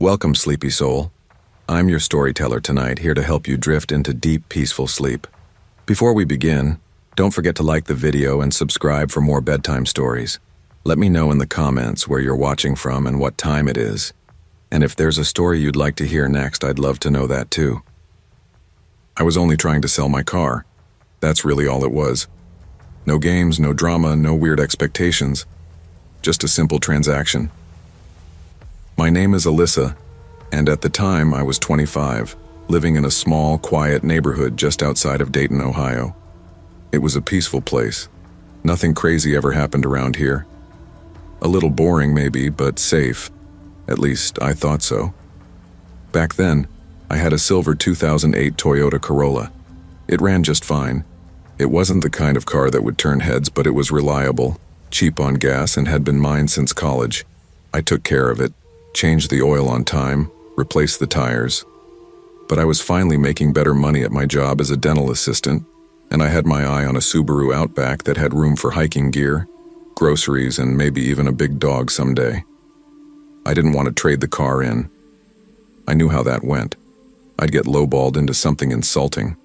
Welcome, sleepy soul. I'm your storyteller tonight, here to help you drift into deep, peaceful sleep. Before we begin, don't forget to like the video and subscribe for more bedtime stories. Let me know in the comments where you're watching from and what time it is. And if there's a story you'd like to hear next, I'd love to know that too. I was only trying to sell my car. That's really all it was. No games, no drama, no weird expectations. Just a simple transaction. My name is Alyssa, and at the time I was 25, living in a small, quiet neighborhood just outside of Dayton, Ohio. It was a peaceful place. Nothing crazy ever happened around here. A little boring maybe, but safe. At least I thought so. Back then, I had a silver 2008 Toyota Corolla. It ran just fine. It wasn't the kind of car that would turn heads, but it was reliable, cheap on gas, and had been mine since college. I took care of it. Changed the oil on time, replaced the tires. But I was finally making better money at my job as a dental assistant, and I had my eye on a Subaru Outback that had room for hiking gear, groceries, and maybe even a big dog someday. I didn't want to trade the car in. I knew how that went. I'd get lowballed into something insulting.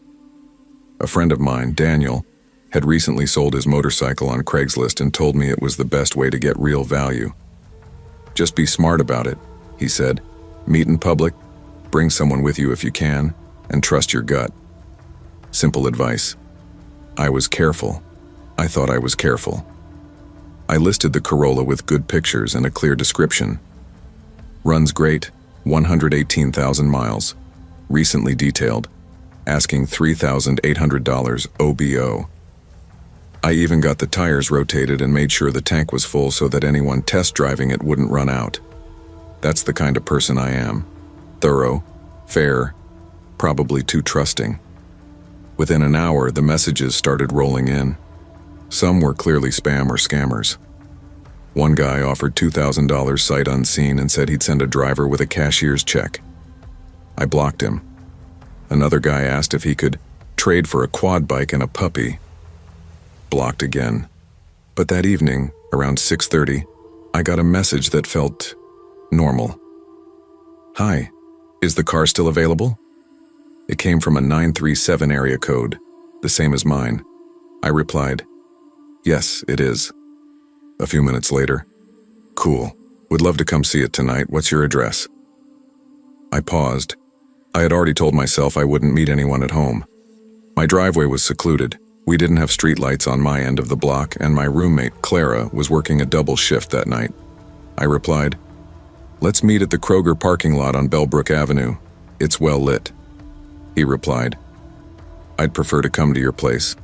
A friend of mine, Daniel, had recently sold his motorcycle on Craigslist and told me it was the best way to get real value. Just be smart about it, he said. Meet in public, bring someone with you if you can, and trust your gut. Simple advice. I was careful. I thought I was careful. I listed the Corolla with good pictures and a clear description. Runs great, 118,000 miles. Recently detailed. Asking $3,800 OBO. I even got the tires rotated and made sure the tank was full so that anyone test driving it wouldn't run out. That's the kind of person I am. Thorough, fair, probably too trusting. Within an hour, the messages started rolling in. Some were clearly spam or scammers. One guy offered $2,000 sight unseen and said he'd send a driver with a cashier's check. I blocked him. Another guy asked if he could trade for a quad bike and a puppy. Blocked again. But that evening, around 6:30, I got a message that felt normal. Hi, is the car still available? It came from a 937 area code, the same as mine. I replied, yes, it is. A few minutes later, cool, would love to come see it tonight. What's your address? I paused. I had already told myself I wouldn't meet anyone at home. My driveway was secluded. We didn't have streetlights on my end of the block, and my roommate, Clara, was working a double shift that night. I replied, let's meet at the Kroger parking lot on Bellbrook Avenue. It's well lit. He replied, I'd prefer to come to your place.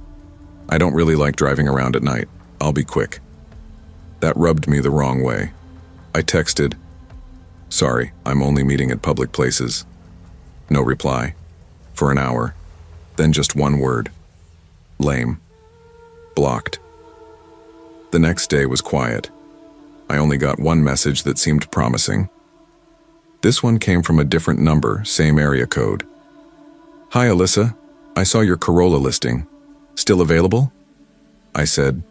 I don't really like driving around at night. I'll be quick. That rubbed me the wrong way. I texted, sorry, I'm only meeting at public places. No reply. For an hour. Then just one word. Lame. Blocked. The next day was quiet. I only got one message that seemed promising. This one came from a different number, same area code. Hi, Alyssa. I saw your Corolla listing. Still available? I said,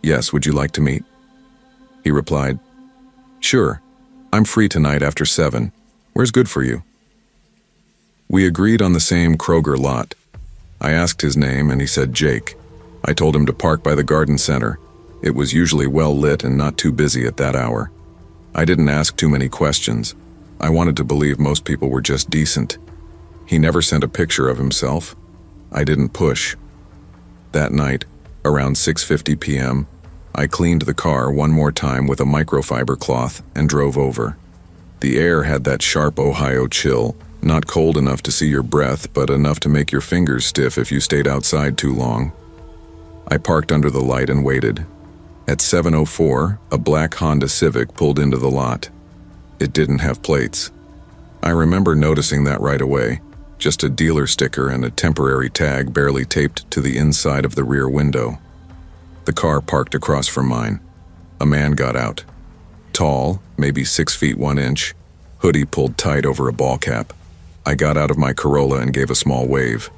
yes, would you like to meet? He replied, sure. I'm free tonight after 7. Where's good for you? We agreed on the same Kroger lot. I asked his name and he said Jake. I told him to park by the garden center. It was usually well lit and not too busy at that hour. I didn't ask too many questions. I wanted to believe most people were just decent. He never sent a picture of himself. I didn't push. That night, around 6:50 p.m., I cleaned the car one more time with a microfiber cloth and drove over. The air had that sharp Ohio chill. Not cold enough to see your breath, but enough to make your fingers stiff if you stayed outside too long. I parked under the light and waited. At 7:04, a black Honda Civic pulled into the lot. It didn't have plates. I remember noticing that right away, just a dealer sticker and a temporary tag barely taped to the inside of the rear window. The car parked across from mine. A man got out. Tall, maybe 6 feet 1 inch, hoodie pulled tight over a ball cap. I got out of my Corolla and gave a small wave.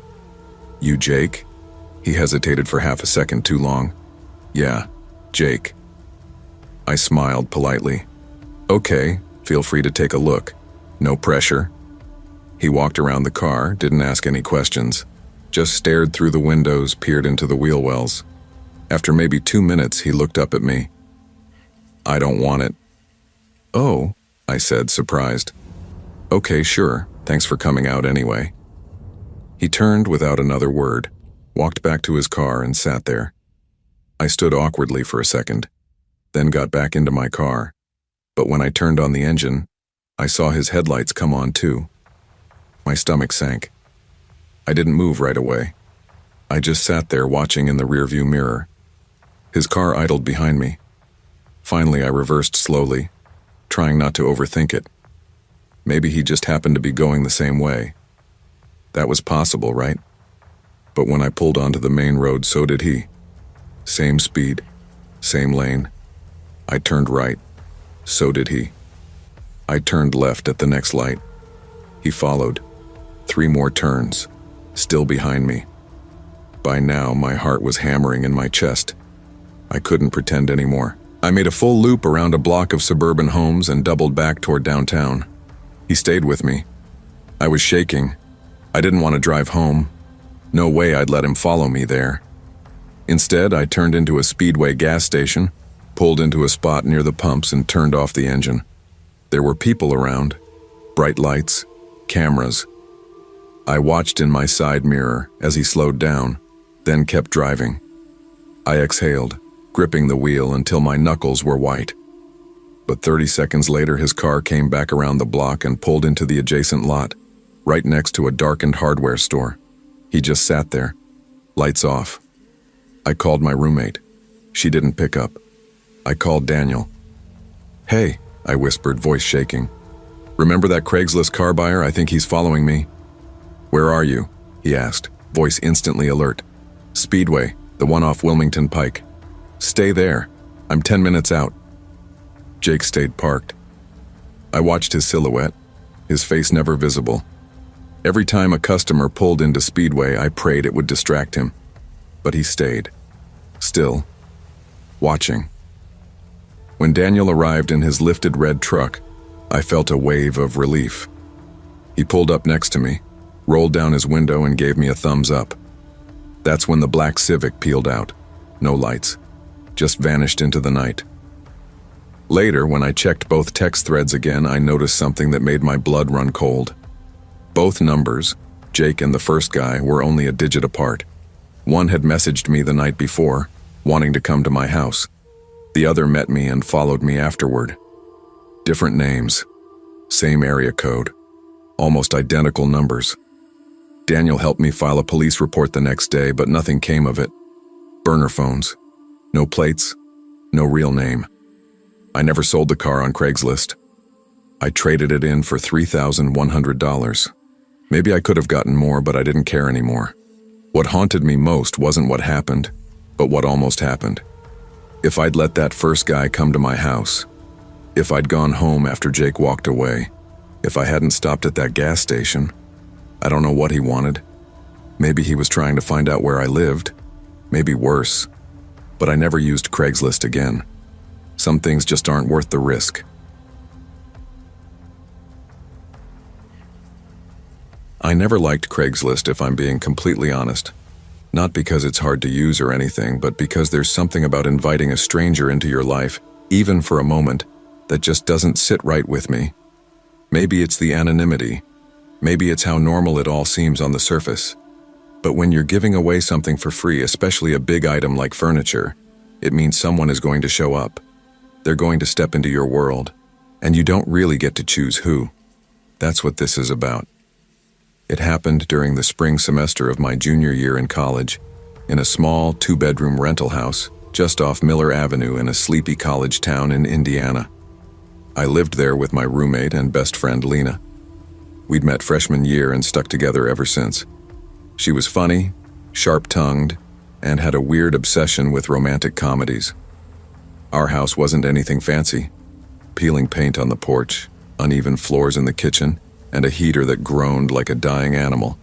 You Jake? He hesitated for half a second too long. Yeah, Jake. I smiled politely. Okay, feel free to take a look. No pressure. He walked around the car, didn't ask any questions, just stared through the windows, peered into the wheel wells. After maybe 2 minutes, he looked up at me. "I don't want it." "Oh," I said, surprised. "Okay, sure. Thanks for coming out anyway." He turned without another word, walked back to his car and sat there. I stood awkwardly for a second, then got back into my car. But when I turned on the engine, I saw his headlights come on too. My stomach sank. I didn't move right away. I just sat there watching in the rearview mirror. His car idled behind me. Finally, I reversed slowly, trying not to overthink it. Maybe he just happened to be going the same way. That was possible, right? But when I pulled onto the main road, so did he. Same speed, same lane. I turned right. So did he. I turned left at the next light. He followed. 3 more turns, still behind me. By now, my heart was hammering in my chest. I couldn't pretend anymore. I made a full loop around a block of suburban homes and doubled back toward downtown. He stayed with me. I was shaking. I didn't want to drive home. No way I'd let him follow me there. Instead, I turned into a Speedway gas station, pulled into a spot near the pumps and turned off the engine. There were people around, bright lights, cameras. I watched in my side mirror as he slowed down, then kept driving. I exhaled, gripping the wheel until my knuckles were white. But 30 seconds later, his car came back around the block and pulled into the adjacent lot, right next to a darkened hardware store. He just sat there, lights off. I called my roommate. She didn't pick up. I called Daniel. "Hey," I whispered, voice shaking. "Remember that Craigslist car buyer? I think he's following me." "Where are you?" he asked, voice instantly alert. "Speedway, the one off Wilmington Pike." "Stay there. I'm 10 minutes out." Jake stayed parked. I watched his silhouette, his face never visible. Every time a customer pulled into Speedway, I prayed it would distract him. But he stayed, still, watching. When Daniel arrived in his lifted red truck, I felt a wave of relief. He pulled up next to me, rolled down his window and gave me a thumbs up. That's when the black Civic peeled out. No lights, just vanished into the night. Later, when I checked both text threads again, I noticed something that made my blood run cold. Both numbers, Jake and the first guy, were only a digit apart. One had messaged me the night before, wanting to come to my house. The other met me and followed me afterward. Different names, same area code, almost identical numbers. Daniel helped me file a police report the next day, but nothing came of it. Burner phones, no plates, no real name. I never sold the car on Craigslist. I traded it in for $3,100. Maybe I could have gotten more, but I didn't care anymore. What haunted me most wasn't what happened, but what almost happened. If I'd let that first guy come to my house, if I'd gone home after Jake walked away, if I hadn't stopped at that gas station, I don't know what he wanted. Maybe he was trying to find out where I lived, maybe worse. But I never used Craigslist again. Some things just aren't worth the risk. I never liked Craigslist, if I'm being completely honest. Not because it's hard to use or anything, but because there's something about inviting a stranger into your life, even for a moment, that just doesn't sit right with me. Maybe it's the anonymity. Maybe it's how normal it all seems on the surface. But when you're giving away something for free, especially a big item like furniture, it means someone is going to show up. They're going to step into your world, and you don't really get to choose who. That's what this is about. It happened during the spring semester of my junior year in college, in a small 2-bedroom rental house just off Miller Avenue in a sleepy college town in Indiana. I lived there with my roommate and best friend Lena. We'd met freshman year and stuck together ever since. She was funny, sharp-tongued, and had a weird obsession with romantic comedies. Our house wasn't anything fancy. Peeling paint on the porch, uneven floors in the kitchen, and a heater that groaned like a dying animal.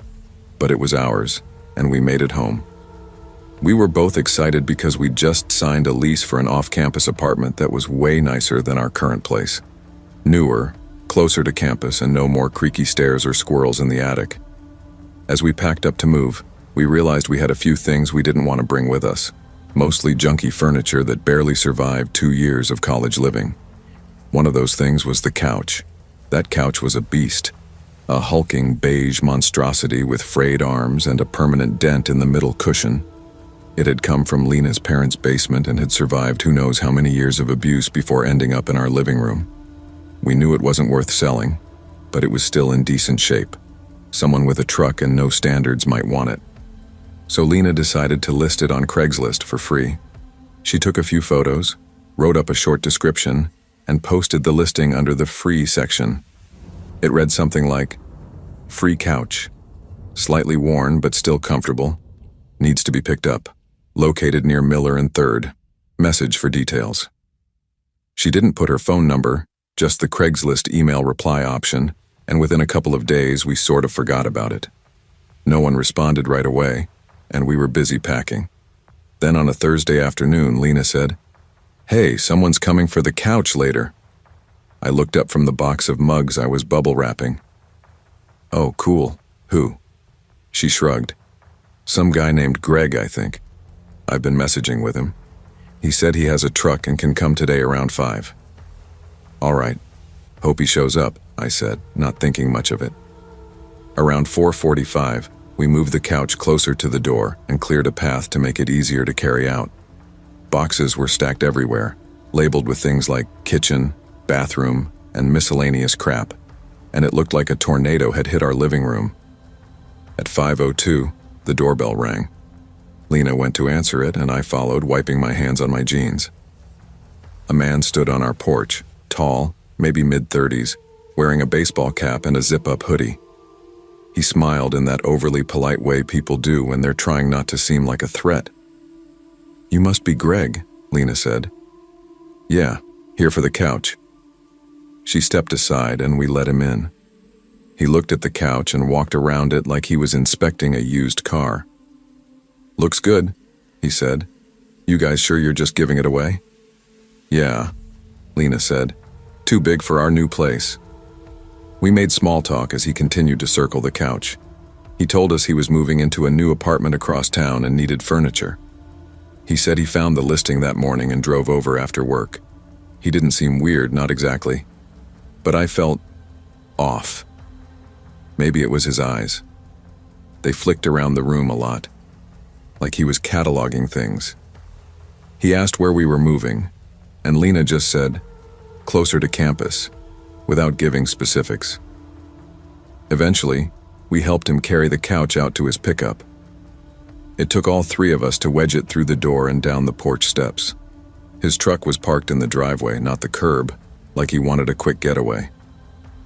But it was ours, and we made it home. We were both excited because we'd just signed a lease for an off-campus apartment that was way nicer than our current place. Newer, closer to campus and no more creaky stairs or squirrels in the attic. As we packed up to move, we realized we had a few things we didn't want to bring with us, mostly junky furniture that barely survived 2 years of college living. One of those things was the couch. That couch was a beast, a hulking beige monstrosity with frayed arms and a permanent dent in the middle cushion. It had come from Lena's parents' basement and had survived who knows how many years of abuse before ending up in our living room. We knew it wasn't worth selling, but it was still in decent shape. Someone with a truck and no standards might want it. So Lena decided to list it on Craigslist for free. She took a few photos, wrote up a short description, and posted the listing under the free section. It read something like, "Free couch. Slightly worn but still comfortable. Needs to be picked up. Located near Miller and 3rd. Message for details." She didn't put her phone number, just the Craigslist email reply option, and within a couple of days we sort of forgot about it. No one responded right away, and we were busy packing. Then on a Thursday afternoon, Lena said, "Hey, someone's coming for the couch later." I looked up from the box of mugs I was bubble wrapping. "Oh, cool. Who?" She shrugged. "Some guy named Greg, I think. I've been messaging with him. He said he has a truck and can come today around 5. "All right. Hope he shows up," I said, not thinking much of it. Around 4:45, we moved the couch closer to the door and cleared a path to make it easier to carry out. Boxes were stacked everywhere, labeled with things like kitchen, bathroom, and miscellaneous crap, and it looked like a tornado had hit our living room. At 5:02, the doorbell rang. Lena went to answer it, and I followed, wiping my hands on my jeans. A man stood on our porch, tall, maybe mid-30s, wearing a baseball cap and a zip-up hoodie. He smiled in that overly polite way people do when they're trying not to seem like a threat. "You must be Greg," Lena said. "Yeah, here for the couch." She stepped aside and we let him in. He looked at the couch and walked around it like he was inspecting a used car. "Looks good," he said. "You guys sure you're just giving it away?" "Yeah," Lena said. "Too big for our new place." We made small talk as he continued to circle the couch. He told us he was moving into a new apartment across town and needed furniture. He said he found the listing that morning and drove over after work. He didn't seem weird, not exactly. But I felt off. Maybe it was his eyes. They flicked around the room a lot, like he was cataloging things. He asked where we were moving, and Lena just said, "Closer to campus," without giving specifics. Eventually, we helped him carry the couch out to his pickup. It took all 3 of us to wedge it through the door and down the porch steps. His truck was parked in the driveway, not the curb, like he wanted a quick getaway.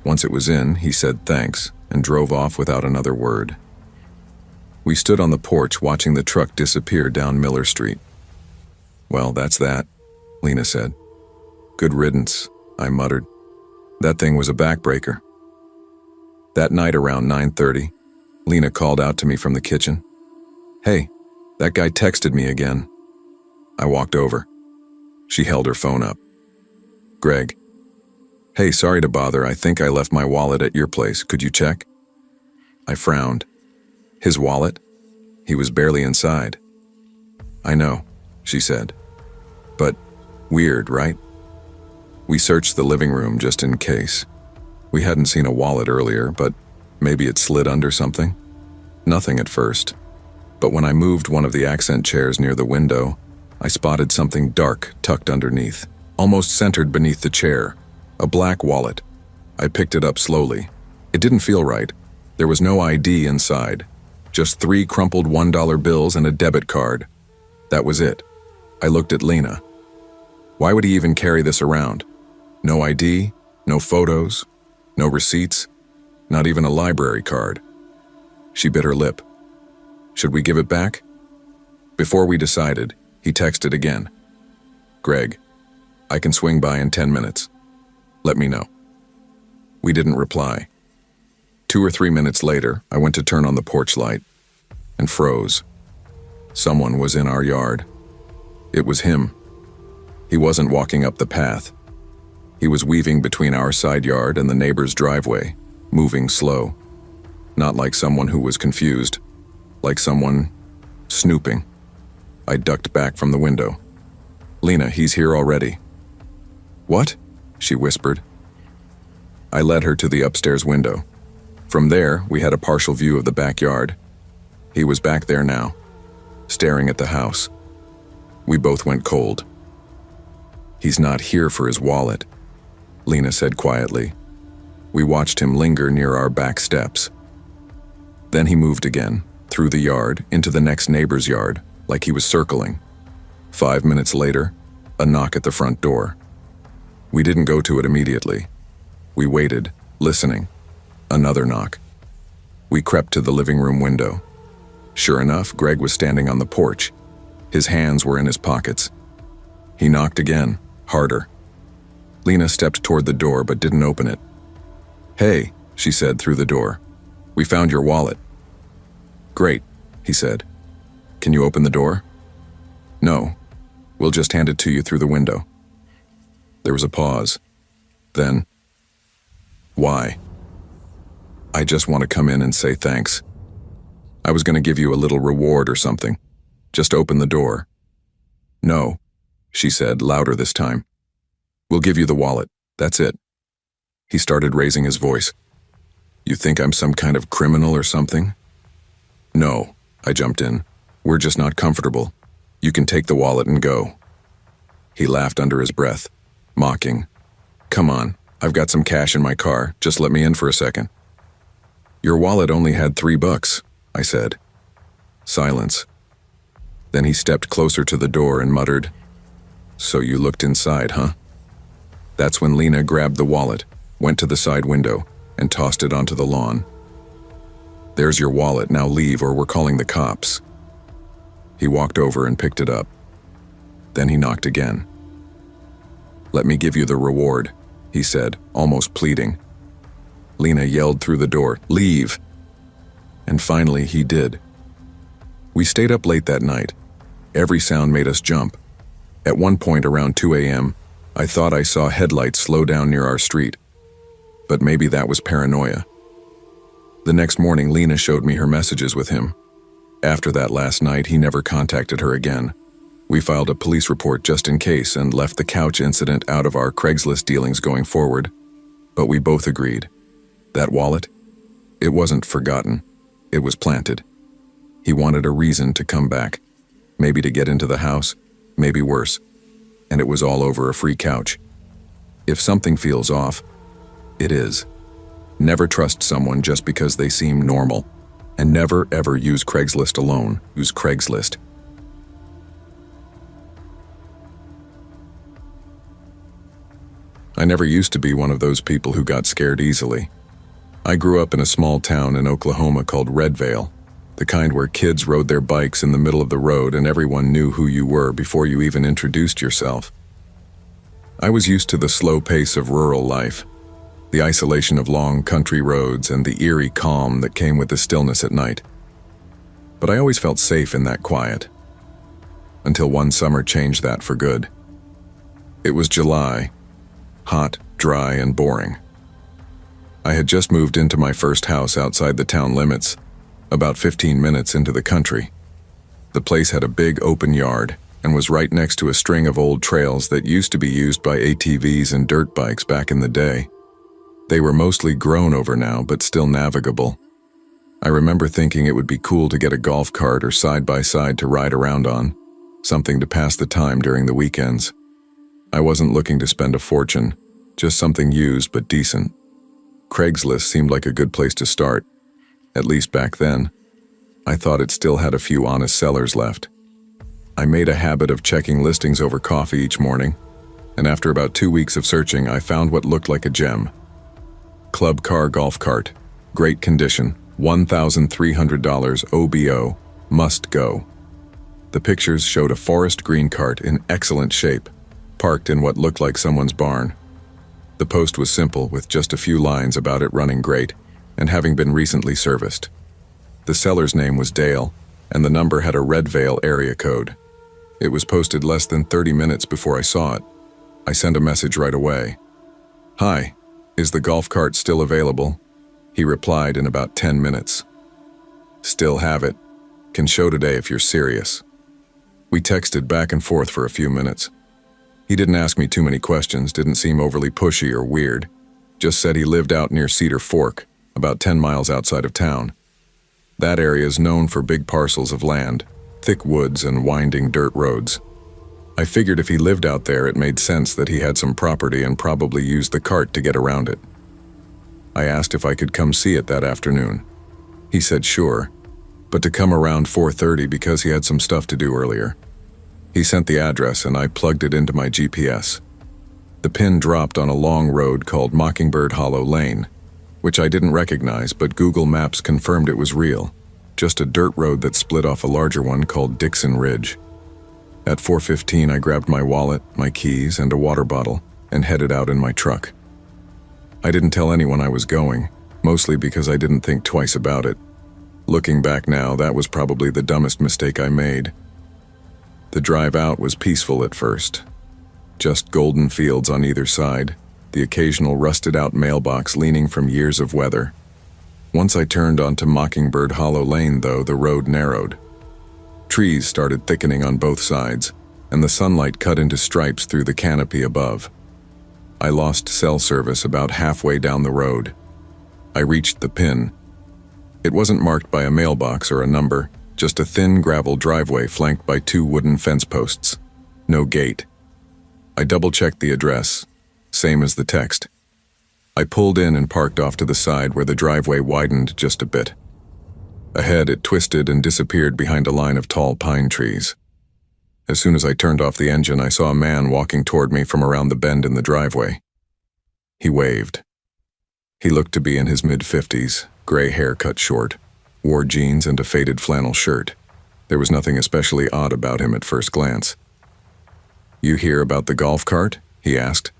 Once it was in, he said thanks and drove off without another word. We stood on the porch watching the truck disappear down Miller Street. "Well, that's that," Lena said. "Good riddance," I muttered. That thing was a backbreaker. That night around 9:30, Lena called out to me from the kitchen. "Hey, that guy texted me again." I walked over. She held her phone up. "Greg. Hey, sorry to bother. I think I left my wallet at your place. Could you check?" I frowned. His wallet? He was barely inside. "I know," she said. "But weird, right?" We searched the living room just in case. We hadn't seen a wallet earlier, but maybe it slid under something. Nothing at first. But when I moved one of the accent chairs near the window, I spotted something dark tucked underneath, almost centered beneath the chair. A black wallet. I picked it up slowly. It didn't feel right. There was no ID inside. Just 3 crumpled $1 bills and a debit card. That was it. I looked at Lena. Why would he even carry this around? No ID, no photos, no receipts, not even a library card. She bit her lip. Should we give it back? Before we decided, he texted again. "Greg, I can swing by in 10 minutes. Let me know." We didn't reply. 2 or 3 minutes later, I went to turn on the porch light and froze. Someone was in our yard. It was him. He wasn't walking up the path. He was weaving between our side yard and the neighbor's driveway, moving slow. Not like someone who was confused, like someone snooping. I ducked back from the window. "Lena, he's here already." "What?" she whispered. I led her to the upstairs window. From there, we had a partial view of the backyard. He was back there now, staring at the house. We both went cold. "He's not here for his wallet," Lena said quietly. We watched him linger near our back steps. Then he moved again, through the yard, into the next neighbor's yard, like he was circling. 5 minutes later, a knock at the front door. We didn't go to it immediately. We waited, listening. Another knock. We crept to the living room window. Sure enough, Greg was standing on the porch. His hands were in his pockets. He knocked again, harder. Lena stepped toward the door but didn't open it. "Hey," she said through the door. "We found your wallet." "Great," he said. "Can you open the door?" "No. We'll just hand it to you through the window." There was a pause. Then, "Why?" "I just want to come in and say thanks. I was going to give you a little reward or something. Just open the door." "No," she said, louder this time. "We'll give you the wallet. That's it." He started raising his voice. "You think I'm some kind of criminal or something?" "No," I jumped in. "We're just not comfortable. You can take the wallet and go." He laughed under his breath, mocking. "Come on, I've got some cash in my car. Just let me in for a second." "Your wallet only had $3, I said. Silence. Then he stepped closer to the door and muttered, "So you looked inside, huh?" That's when Lena grabbed the wallet, went to the side window, and tossed it onto the lawn. "There's your wallet, now leave or we're calling the cops." He walked over and picked it up. Then he knocked again. "Let me give you the reward," he said, almost pleading. Lena yelled through the door, "Leave!" And finally he did. We stayed up late that night. Every sound made us jump. At one point around 2 a.m., I thought I saw headlights slow down near our street. But maybe that was paranoia. The next morning, Lena showed me her messages with him. After that last night, he never contacted her again. We filed a police report just in case and left the couch incident out of our Craigslist dealings going forward. But we both agreed. That wallet? It wasn't forgotten. It was planted. He wanted a reason to come back. Maybe to get into the house, maybe worse. And it was all over a free couch. If something feels off, it is. Never trust someone just because they seem normal. And never ever use Craigslist alone. Use Craigslist. I never used to be one of those people who got scared easily. I grew up in a small town in Oklahoma called Redvale, the kind where kids rode their bikes in the middle of the road and everyone knew who you were before you even introduced yourself. I was used to the slow pace of rural life, the isolation of long country roads and the eerie calm that came with the stillness at night. But I always felt safe in that quiet. Until one summer changed that for good. It was July. Hot, dry, and boring. I had just moved into my first house outside the town limits, about 15 minutes into the country. The place had a big open yard and was right next to a string of old trails that used to be used by ATVs and dirt bikes back in the day. They were mostly grown over now, but still navigable. I remember thinking it would be cool to get a golf cart or side-by-side to ride around on, something to pass the time during the weekends. I wasn't looking to spend a fortune, just something used but decent. Craigslist seemed like a good place to start, at least back then. I thought it still had a few honest sellers left. I made a habit of checking listings over coffee each morning, and after about 2 weeks of searching, I found what looked like a gem. Club car golf cart, great condition, $1,300 OBO, must go. The pictures showed a forest green cart in excellent shape, parked in what looked like someone's barn. The post was simple, with just a few lines about it running great and having been recently serviced. The seller's name was Dale, and the number had a Redvale area code. It was posted less than 30 minutes before I saw it. I sent a message right away. "Hi, is the golf cart still available?" He replied in about 10 minutes. "Still have it. Can show today if you're serious." We texted back and forth for a few minutes. He didn't ask me too many questions, didn't seem overly pushy or weird. Just said he lived out near Cedar Fork, about 10 miles outside of town. That area is known for big parcels of land, thick woods and winding dirt roads. I figured if he lived out there, it made sense that he had some property and probably used the cart to get around it. I asked if I could come see it that afternoon. He said sure, but to come around 4:30 because he had some stuff to do earlier. He sent the address and I plugged it into my GPS. The pin dropped on a long road called Mockingbird Hollow Lane, which I didn't recognize, but Google Maps confirmed it was real, just a dirt road that split off a larger one called Dixon Ridge. At 4:15, I grabbed my wallet, my keys, and a water bottle and headed out in my truck. I didn't tell anyone I was going, mostly because I didn't think twice about it. Looking back now, that was probably the dumbest mistake I made. The drive out was peaceful at first. Just golden fields on either side, the occasional rusted-out mailbox leaning from years of weather. Once I turned onto Mockingbird Hollow Lane, though, the road narrowed. Trees started thickening on both sides, and the sunlight cut into stripes through the canopy above. I lost cell service about halfway down the road. I reached the pin. It wasn't marked by a mailbox or a number, just a thin gravel driveway flanked by 2 wooden fence posts. No gate. I double-checked the address, same as the text. I pulled in and parked off to the side where the driveway widened just a bit. Ahead, it twisted and disappeared behind a line of tall pine trees. As soon as I turned off the engine, I saw a man walking toward me from around the bend in the driveway. He waved. He looked to be in his mid-50s, gray hair cut short, wore jeans and a faded flannel shirt. There was nothing especially odd about him at first glance. "You hear about the golf cart?" he asked.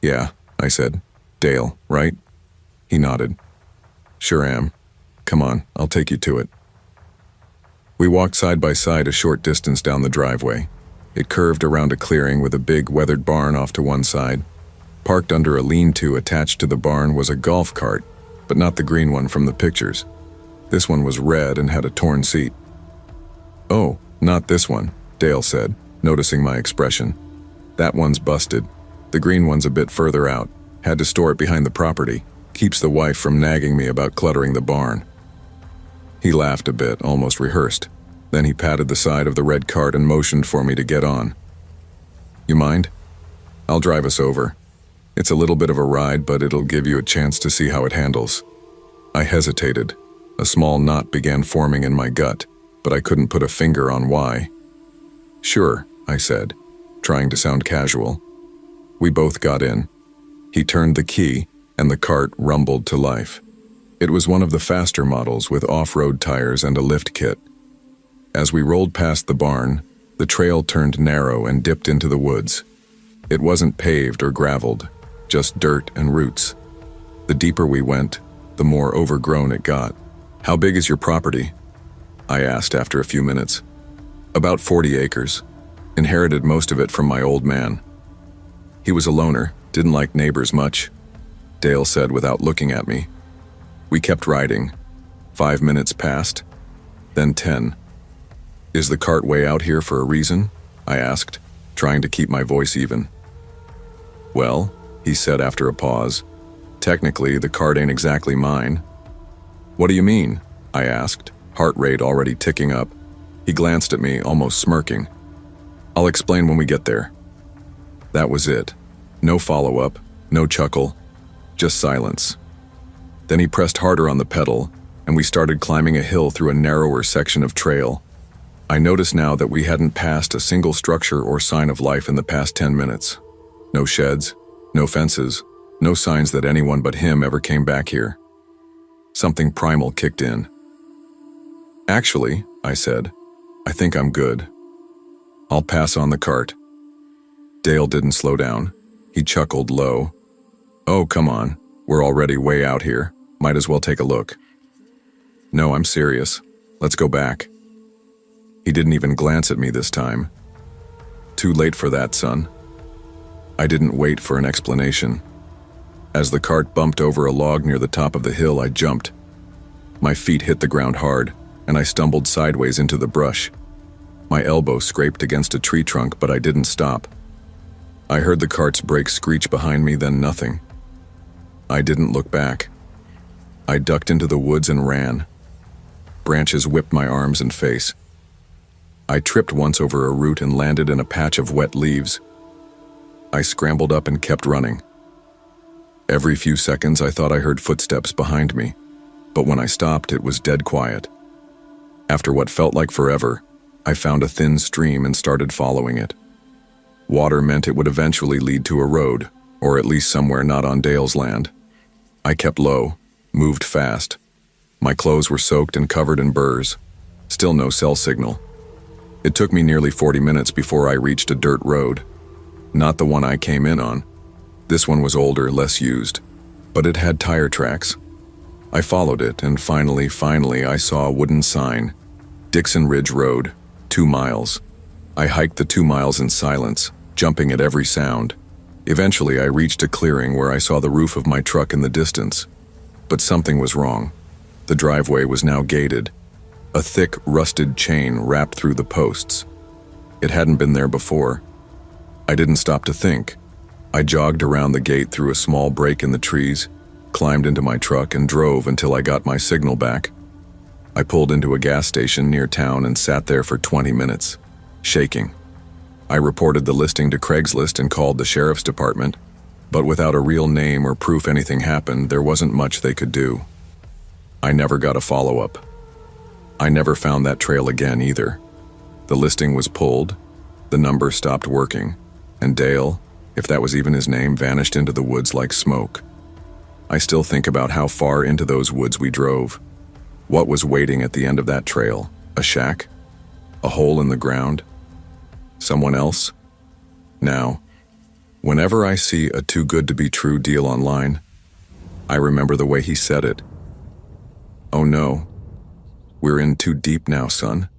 "Yeah," I said. "Dale, right?" He nodded. "Sure am. Come on, I'll take you to it." We walked side by side a short distance down the driveway. It curved around a clearing with a big weathered barn off to one side. Parked under a lean-to attached to the barn was a golf cart, but not the green one from the pictures. This one was red and had a torn seat. "Oh, not this one," Dale said, noticing my expression. "That one's busted. The green one's a bit further out. Had to store it behind the property. Keeps the wife from nagging me about cluttering the barn." He laughed a bit, almost rehearsed. Then he patted the side of the red cart and motioned for me to get on. "You mind? I'll drive us over. It's a little bit of a ride, but it'll give you a chance to see how it handles." I hesitated. A small knot began forming in my gut, but I couldn't put a finger on why. "Sure," I said, trying to sound casual. We both got in. He turned the key, and the cart rumbled to life. It was one of the faster models with off-road tires and a lift kit. As we rolled past the barn, the trail turned narrow and dipped into the woods. It wasn't paved or graveled, just dirt and roots. The deeper we went, the more overgrown it got. "How big is your property?" I asked after a few minutes. "About 40 acres. Inherited most of it from my old man. He was a loner, didn't like neighbors much," Dale said without looking at me. We kept riding. 5 minutes passed, then 10. "Is the cart way out here for a reason?" I asked, trying to keep my voice even. "Well," he said after a pause, "technically the cart ain't exactly mine." "What do you mean?" I asked, heart rate already ticking up. He glanced at me, almost smirking. "I'll explain when we get there." That was it. No follow-up, no chuckle, just silence. Then he pressed harder on the pedal, and we started climbing a hill through a narrower section of trail. I noticed now that we hadn't passed a single structure or sign of life in the past 10 minutes. No sheds, no fences, no signs that anyone but him ever came back here. Something primal kicked in. "Actually," I said, "I think I'm good. I'll pass on the cart." Dale didn't slow down. He chuckled low. "Oh, come on. We're already way out here. Might as well take a look." "No, I'm serious. Let's go back." He didn't even glance at me this time. "Too late for that, son." I didn't wait for an explanation. As the cart bumped over a log near the top of the hill, I jumped. My feet hit the ground hard, and I stumbled sideways into the brush. My elbow scraped against a tree trunk, but I didn't stop. I heard the cart's brakes screech behind me, then nothing. I didn't look back. I ducked into the woods and ran. Branches whipped my arms and face. I tripped once over a root and landed in a patch of wet leaves. I scrambled up and kept running. Every few seconds I thought I heard footsteps behind me, but when I stopped, it was dead quiet. After what felt like forever, I found a thin stream and started following it. Water meant it would eventually lead to a road, or at least somewhere not on Dale's land. I kept low, moved fast. My clothes were soaked and covered in burrs. Still no cell signal. It took me nearly 40 minutes before I reached a dirt road. Not the one I came in on. This one was older, less used, but it had tire tracks. I followed it, and finally I saw a wooden sign. Dixon Ridge Road, 2 miles. I hiked the 2 miles in silence, jumping at every sound. Eventually, I reached a clearing where I saw the roof of my truck in the distance. But something was wrong. The driveway was now gated. A thick, rusted chain wrapped through the posts. It hadn't been there before. I didn't stop to think. I jogged around the gate through a small break in the trees, climbed into my truck and drove until I got my signal back. I pulled into a gas station near town and sat there for 20 minutes, shaking. I reported the listing to Craigslist and called the sheriff's department, but without a real name or proof anything happened, there wasn't much they could do. I never got a follow-up. I never found that trail again either. The listing was pulled, the number stopped working, and Dale, if that was even his name, vanished into the woods like smoke. I still think about how far into those woods we drove. What was waiting at the end of that trail? A shack? A hole in the ground? Someone else? Now, whenever I see a too good to be true deal online, I remember the way he said it. Oh no, we're in too deep now, son.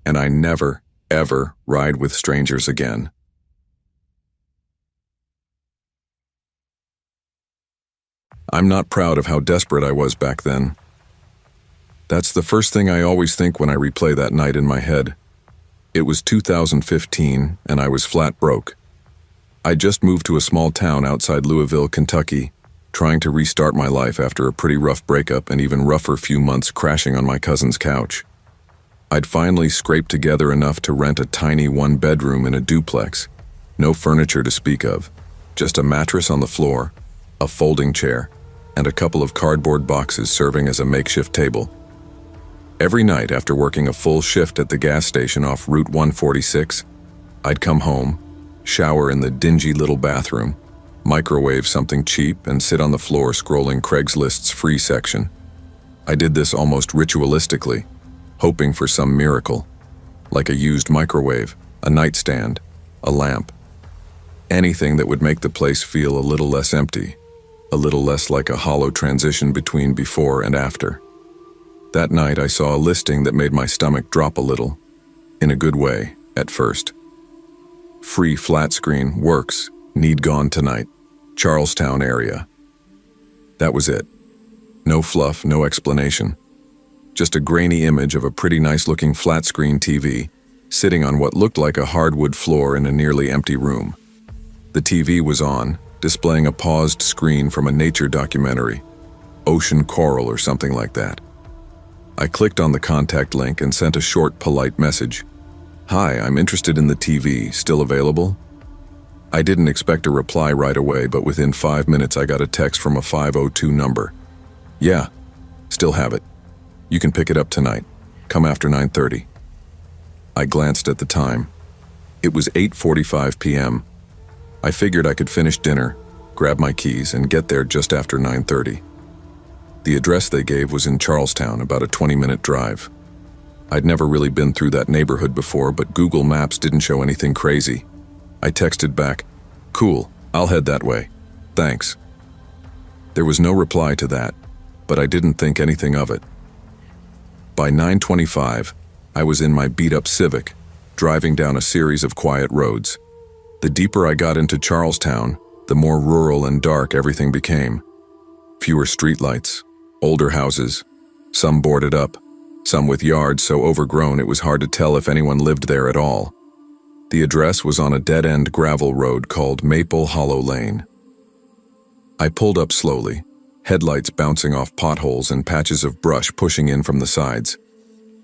And I never, ever ride with strangers again. I'm not proud of how desperate I was back then. That's the first thing I always think when I replay that night in my head. It was 2015, and I was flat broke. I just moved to a small town outside Louisville, Kentucky, trying to restart my life after a pretty rough breakup and even rougher few months crashing on my cousin's couch. I'd finally scraped together enough to rent a tiny 1-bedroom in a duplex. No furniture to speak of, just a mattress on the floor, a folding chair, and a couple of cardboard boxes serving as a makeshift table. Every night after working a full shift at the gas station off Route 146, I'd come home, shower in the dingy little bathroom, microwave something cheap, and sit on the floor scrolling Craigslist's free section. I did this almost ritualistically, hoping for some miracle, like a used microwave, a nightstand, a lamp. Anything that would make the place feel a little less empty, a little less like a hollow transition between before and after. That night I saw a listing that made my stomach drop a little, in a good way, at first. Free flat screen, works, need gone tonight, Charlestown area. That was it. No fluff, no explanation. Just a grainy image of a pretty nice looking flat screen TV, sitting on what looked like a hardwood floor in a nearly empty room. The TV was on, displaying a paused screen from a nature documentary, Ocean Coral or something like that. I clicked on the contact link and sent a short, polite message. Hi, I'm interested in the TV, still available? I didn't expect a reply right away, but within 5 minutes I got a text from a 502 number. Yeah, still have it. You can pick it up tonight. Come after 9:30. I glanced at the time. It was 8:45 p.m. I figured I could finish dinner, grab my keys, and get there just after 9:30. The address they gave was in Charlestown, about a 20-minute drive. I'd never really been through that neighborhood before, but Google Maps didn't show anything crazy. I texted back, "Cool, I'll head that way. Thanks." There was no reply to that, but I didn't think anything of it. By 9:25, I was in my beat-up Civic, driving down a series of quiet roads. The deeper I got into Charlestown, the more rural and dark everything became. Fewer streetlights, older houses, some boarded up, some with yards so overgrown it was hard to tell if anyone lived there at all. The address was on a dead-end gravel road called Maple Hollow Lane. I pulled up slowly, headlights bouncing off potholes and patches of brush pushing in from the sides.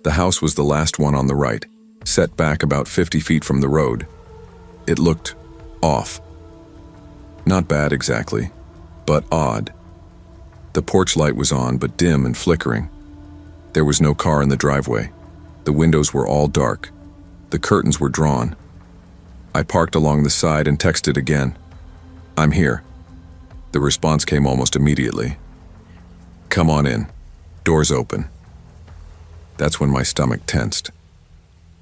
The house was the last one on the right, set back about 50 feet from the road. It looked off. Not bad exactly, but odd. The porch light was on, but dim and flickering. There was no car in the driveway. The windows were all dark. The curtains were drawn. I parked along the side and texted again. "I'm here." The response came almost immediately. "Come on in. Door's open." That's when my stomach tensed.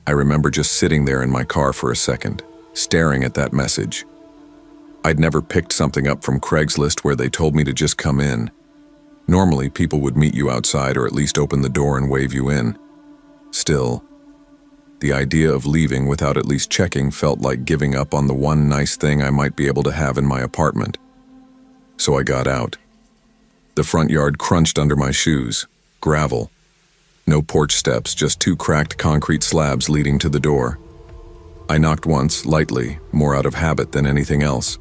I remember just sitting there in my car for a second, staring at that message. I'd never picked something up from Craigslist where they told me to just come in. Normally, people would meet you outside or at least open the door and wave you in. Still, the idea of leaving without at least checking felt like giving up on the one nice thing I might be able to have in my apartment. So I got out. The front yard crunched under my shoes. Gravel. No porch steps, just two cracked concrete slabs leading to the door. I knocked once, lightly, more out of habit than anything else.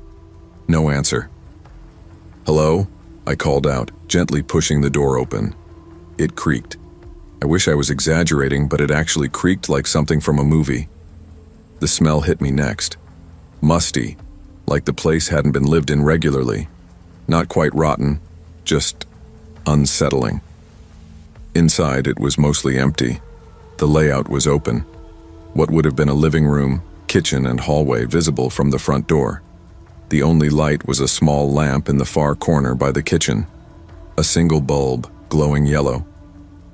No answer. "Hello?" I called out, gently pushing the door open. It creaked. I wish I was exaggerating, but it actually creaked like something from a movie. The smell hit me next. Musty, like the place hadn't been lived in regularly. Not quite rotten, just unsettling. Inside, it was mostly empty. The layout was open. What would have been a living room, kitchen, and hallway visible from the front door. The only light was a small lamp in the far corner by the kitchen. A single bulb, glowing yellow.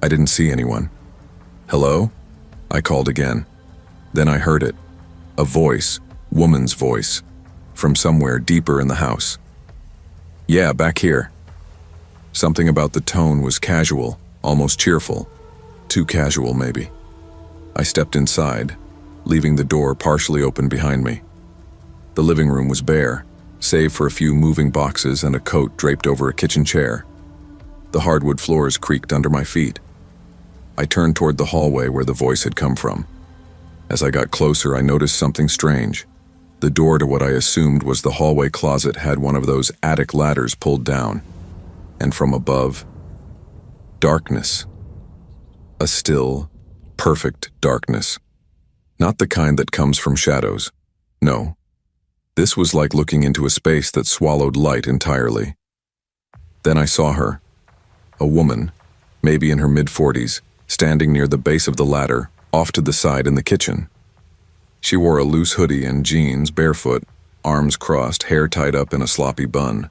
I didn't see anyone. "Hello?" I called again. Then I heard it. A voice, woman's voice, from somewhere deeper in the house. "Yeah, back here." Something about the tone was casual, almost cheerful. Too casual, maybe. I stepped inside, leaving the door partially open behind me. The living room was bare, save for a few moving boxes and a coat draped over a kitchen chair. The hardwood floors creaked under my feet. I turned toward the hallway where the voice had come from. As I got closer, I noticed something strange. The door to what I assumed was the hallway closet had one of those attic ladders pulled down. And from above, darkness. A still, perfect darkness. Not the kind that comes from shadows. No. This was like looking into a space that swallowed light entirely. Then I saw her. A woman, maybe in her mid-40s, standing near the base of the ladder, off to the side in the kitchen. She wore a loose hoodie and jeans, barefoot, arms crossed, hair tied up in a sloppy bun.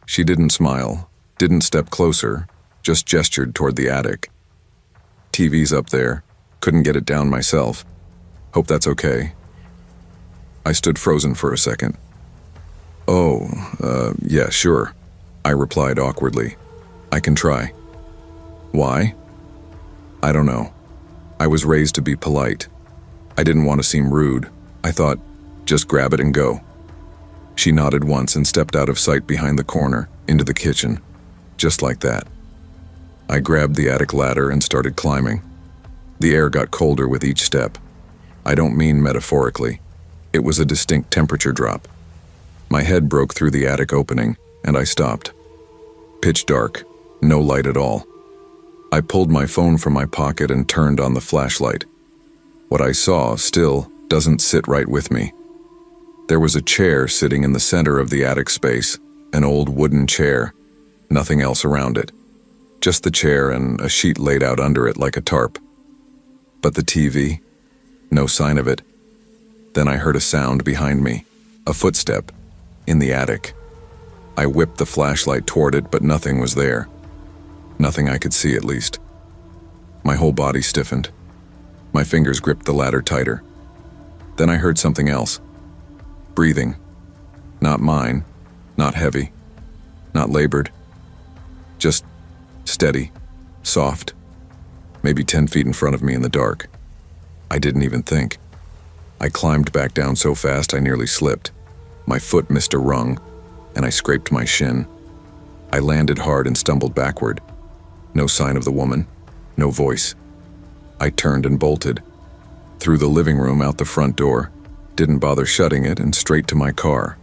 She didn't smile, didn't step closer, just gestured toward the attic. "TV's up there. Couldn't get it down myself. Hope that's okay." I stood frozen for a second. Yeah, sure," I replied awkwardly. "I can try." "Why?" "I don't know. I was raised to be polite. I didn't want to seem rude. I thought, just grab it and go." She nodded once and stepped out of sight behind the corner, into the kitchen. Just like that. I grabbed the attic ladder and started climbing. The air got colder with each step. I don't mean metaphorically. It was a distinct temperature drop. My head broke through the attic opening, and I stopped. Pitch dark, no light at all. I pulled my phone from my pocket and turned on the flashlight. What I saw still doesn't sit right with me. There was a chair sitting in the center of the attic space, an old wooden chair, nothing else around it. Just the chair and a sheet laid out under it like a tarp. But the TV? No sign of it. Then I heard a sound behind me, a footstep, in the attic. I whipped the flashlight toward it, but nothing was there. Nothing I could see, at least. My whole body stiffened. My fingers gripped the ladder tighter. Then I heard something else. Breathing. Not mine, not heavy, not labored. Just steady, soft, maybe 10 feet in front of me in the dark. I didn't even think. I climbed back down so fast I nearly slipped. My foot missed a rung, and I scraped my shin. I landed hard and stumbled backward. No sign of the woman, no voice. I turned and bolted. Through the living room, out the front door, didn't bother shutting it, and straight to my car.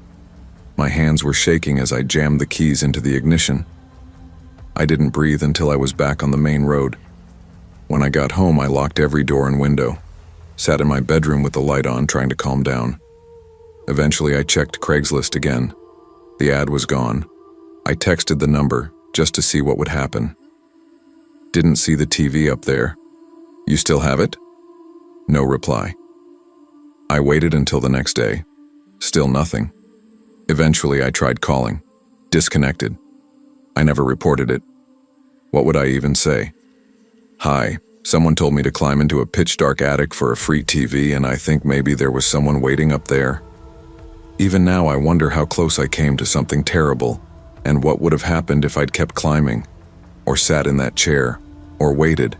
My hands were shaking as I jammed the keys into the ignition. I didn't breathe until I was back on the main road. When I got home, I locked every door and window, sat in my bedroom with the light on, trying to calm down. Eventually, I checked Craigslist again. The ad was gone. I texted the number just to see what would happen. Didn't see the TV up there. You still have it? No reply. I waited until the next day. Still nothing. Eventually, I tried calling. Disconnected. I never reported it. What would I even say? Hi, someone told me to climb into a pitch-dark attic for a free TV, and I think maybe there was someone waiting up there. Even now, I wonder how close I came to something terrible, and what would have happened if I'd kept climbing, or sat in that chair, or waited.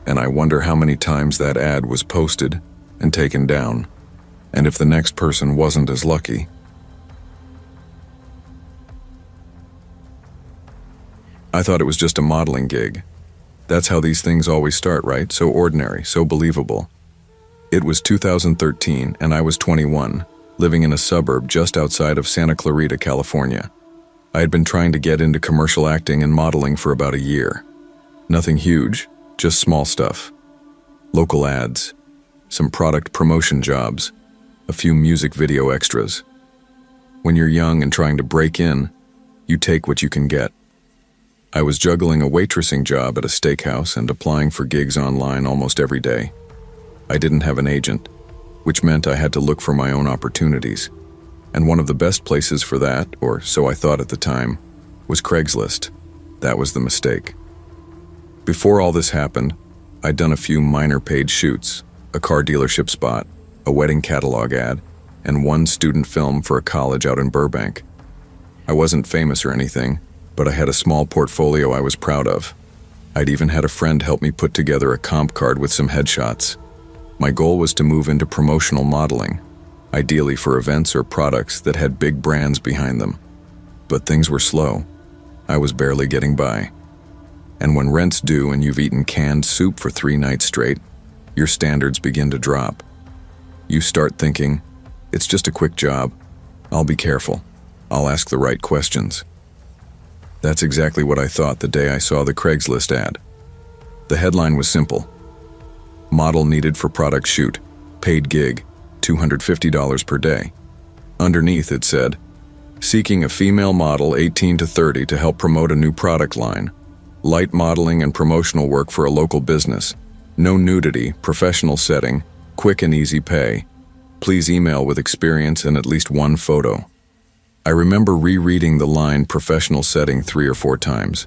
And I wonder how many times that ad was posted and taken down, and if the next person wasn't as lucky. I thought it was just a modeling gig. That's how these things always start, right? So ordinary, so believable. It was 2013, and I was 21, living in a suburb just outside of Santa Clarita, California. I had been trying to get into commercial acting and modeling for about a year. Nothing huge, just small stuff. Local ads, some product promotion jobs, a few music video extras. When you're young and trying to break in, you take what you can get. I was juggling a waitressing job at a steakhouse and applying for gigs online almost every day. I didn't have an agent, which meant I had to look for my own opportunities. And one of the best places for that, or so I thought at the time, was Craigslist. That was the mistake. Before all this happened, I'd done a few minor paid shoots, a car dealership spot, a wedding catalog ad, and one student film for a college out in Burbank. I wasn't famous or anything, but I had a small portfolio I was proud of. I'd even had a friend help me put together a comp card with some headshots. My goal was to move into promotional modeling, ideally for events or products that had big brands behind them. But things were slow. I was barely getting by. And when rent's due and you've eaten canned soup for 3 nights straight, your standards begin to drop. You start thinking, it's just a quick job. I'll be careful. I'll ask the right questions. That's exactly what I thought the day I saw the Craigslist ad. The headline was simple. Model needed for product shoot, paid gig, $250 per day. Underneath it said, seeking a female model 18 to 30 to help promote a new product line. Light modeling and promotional work for a local business. No nudity, professional setting, quick and easy pay. Please email with experience and at least one photo. I remember rereading the line professional setting 3 or 4 times.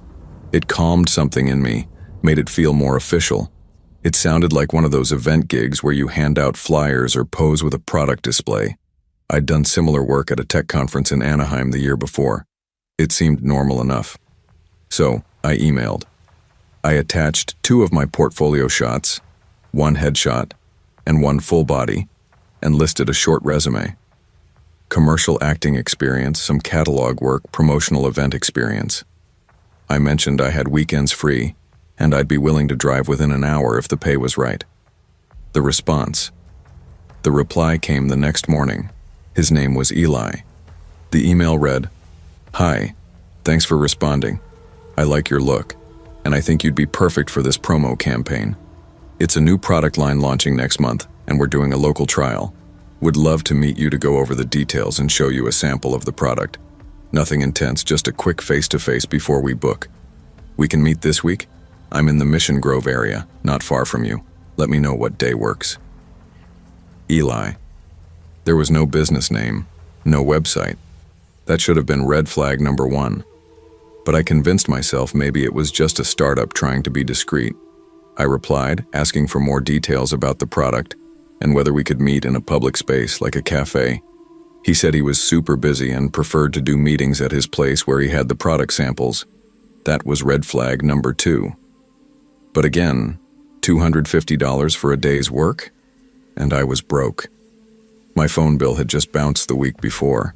It calmed something in me, made it feel more official. It sounded like one of those event gigs where you hand out flyers or pose with a product display. I'd done similar work at a tech conference in Anaheim the year before. It seemed normal enough. So, I emailed. I attached 2 of my portfolio shots, 1 headshot, and 1 full body, and listed a short resume. Commercial acting experience, some catalog work, promotional event experience. I mentioned I had weekends free, and I'd be willing to drive within an hour if the pay was right. The response. The reply came the next morning. His name was Eli. The email read, "Hi, thanks for responding. I like your look, and I think you'd be perfect for this promo campaign. It's a new product line launching next month, and we're doing a local trial. Would love to meet you to go over the details and show you a sample of the product. Nothing intense, just a quick face-to-face before we book. We can meet this week? I'm in the Mission Grove area, not far from you. Let me know what day works." Eli. There was no business name, no website. That should have been red flag number 1. But I convinced myself maybe it was just a startup trying to be discreet. I replied, asking for more details about the product and whether we could meet in a public space like a cafe. He said he was super busy and preferred to do meetings at his place where he had the product samples. That was red flag number 2. But again, $250 for a day's work? And I was broke. My phone bill had just bounced the week before.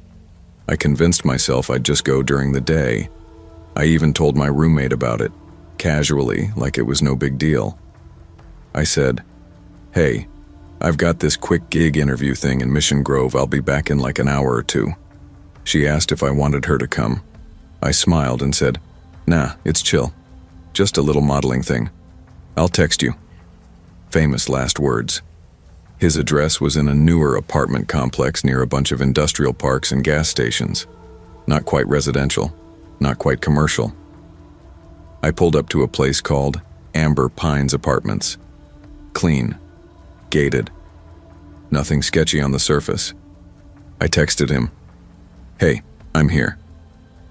I convinced myself I'd just go during the day. I even told my roommate about it, casually, like it was no big deal. I said, "Hey, I've got this quick gig interview thing in Mission Grove. I'll be back in like an hour or two." She asked if I wanted her to come. I smiled and said, "Nah, it's chill. Just a little modeling thing. I'll text you." Famous last words. His address was in a newer apartment complex near a bunch of industrial parks and gas stations. Not quite residential, not quite commercial. I pulled up to a place called Amber Pines Apartments. Clean. Gated. Nothing sketchy on the surface. I texted him, "Hey, I'm here."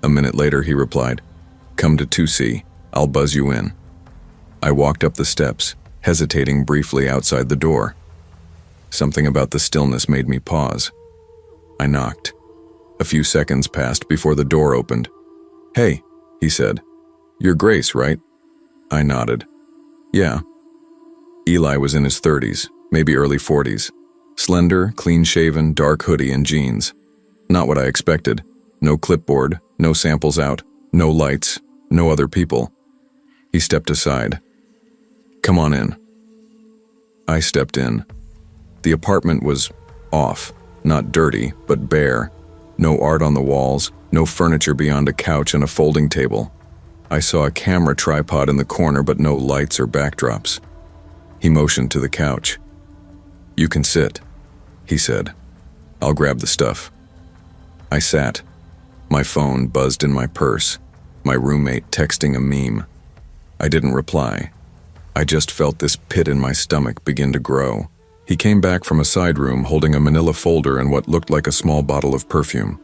A minute later he replied, "Come to 2C, I'll buzz you in." I walked up the steps, hesitating briefly outside the door. Something about the stillness made me pause. I knocked. A few seconds passed before the door opened. "Hey," he said. "You're Grace, right?" I nodded. "Yeah." Eli was in his 30s, maybe early 40s. Slender, clean-shaven, dark hoodie and jeans. Not what I expected. No clipboard, no samples out, no lights, no other people. He stepped aside. "Come on in." I stepped in. The apartment was off, not dirty, but bare. No art on the walls, no furniture beyond a couch and a folding table. I saw a camera tripod in the corner, but no lights or backdrops. He motioned to the couch. "You can sit," he said. "I'll grab the stuff." I sat. My phone buzzed in my purse, my roommate texting a meme. I didn't reply. I just felt this pit in my stomach begin to grow. He came back from a side room holding a manila folder and what looked like a small bottle of perfume.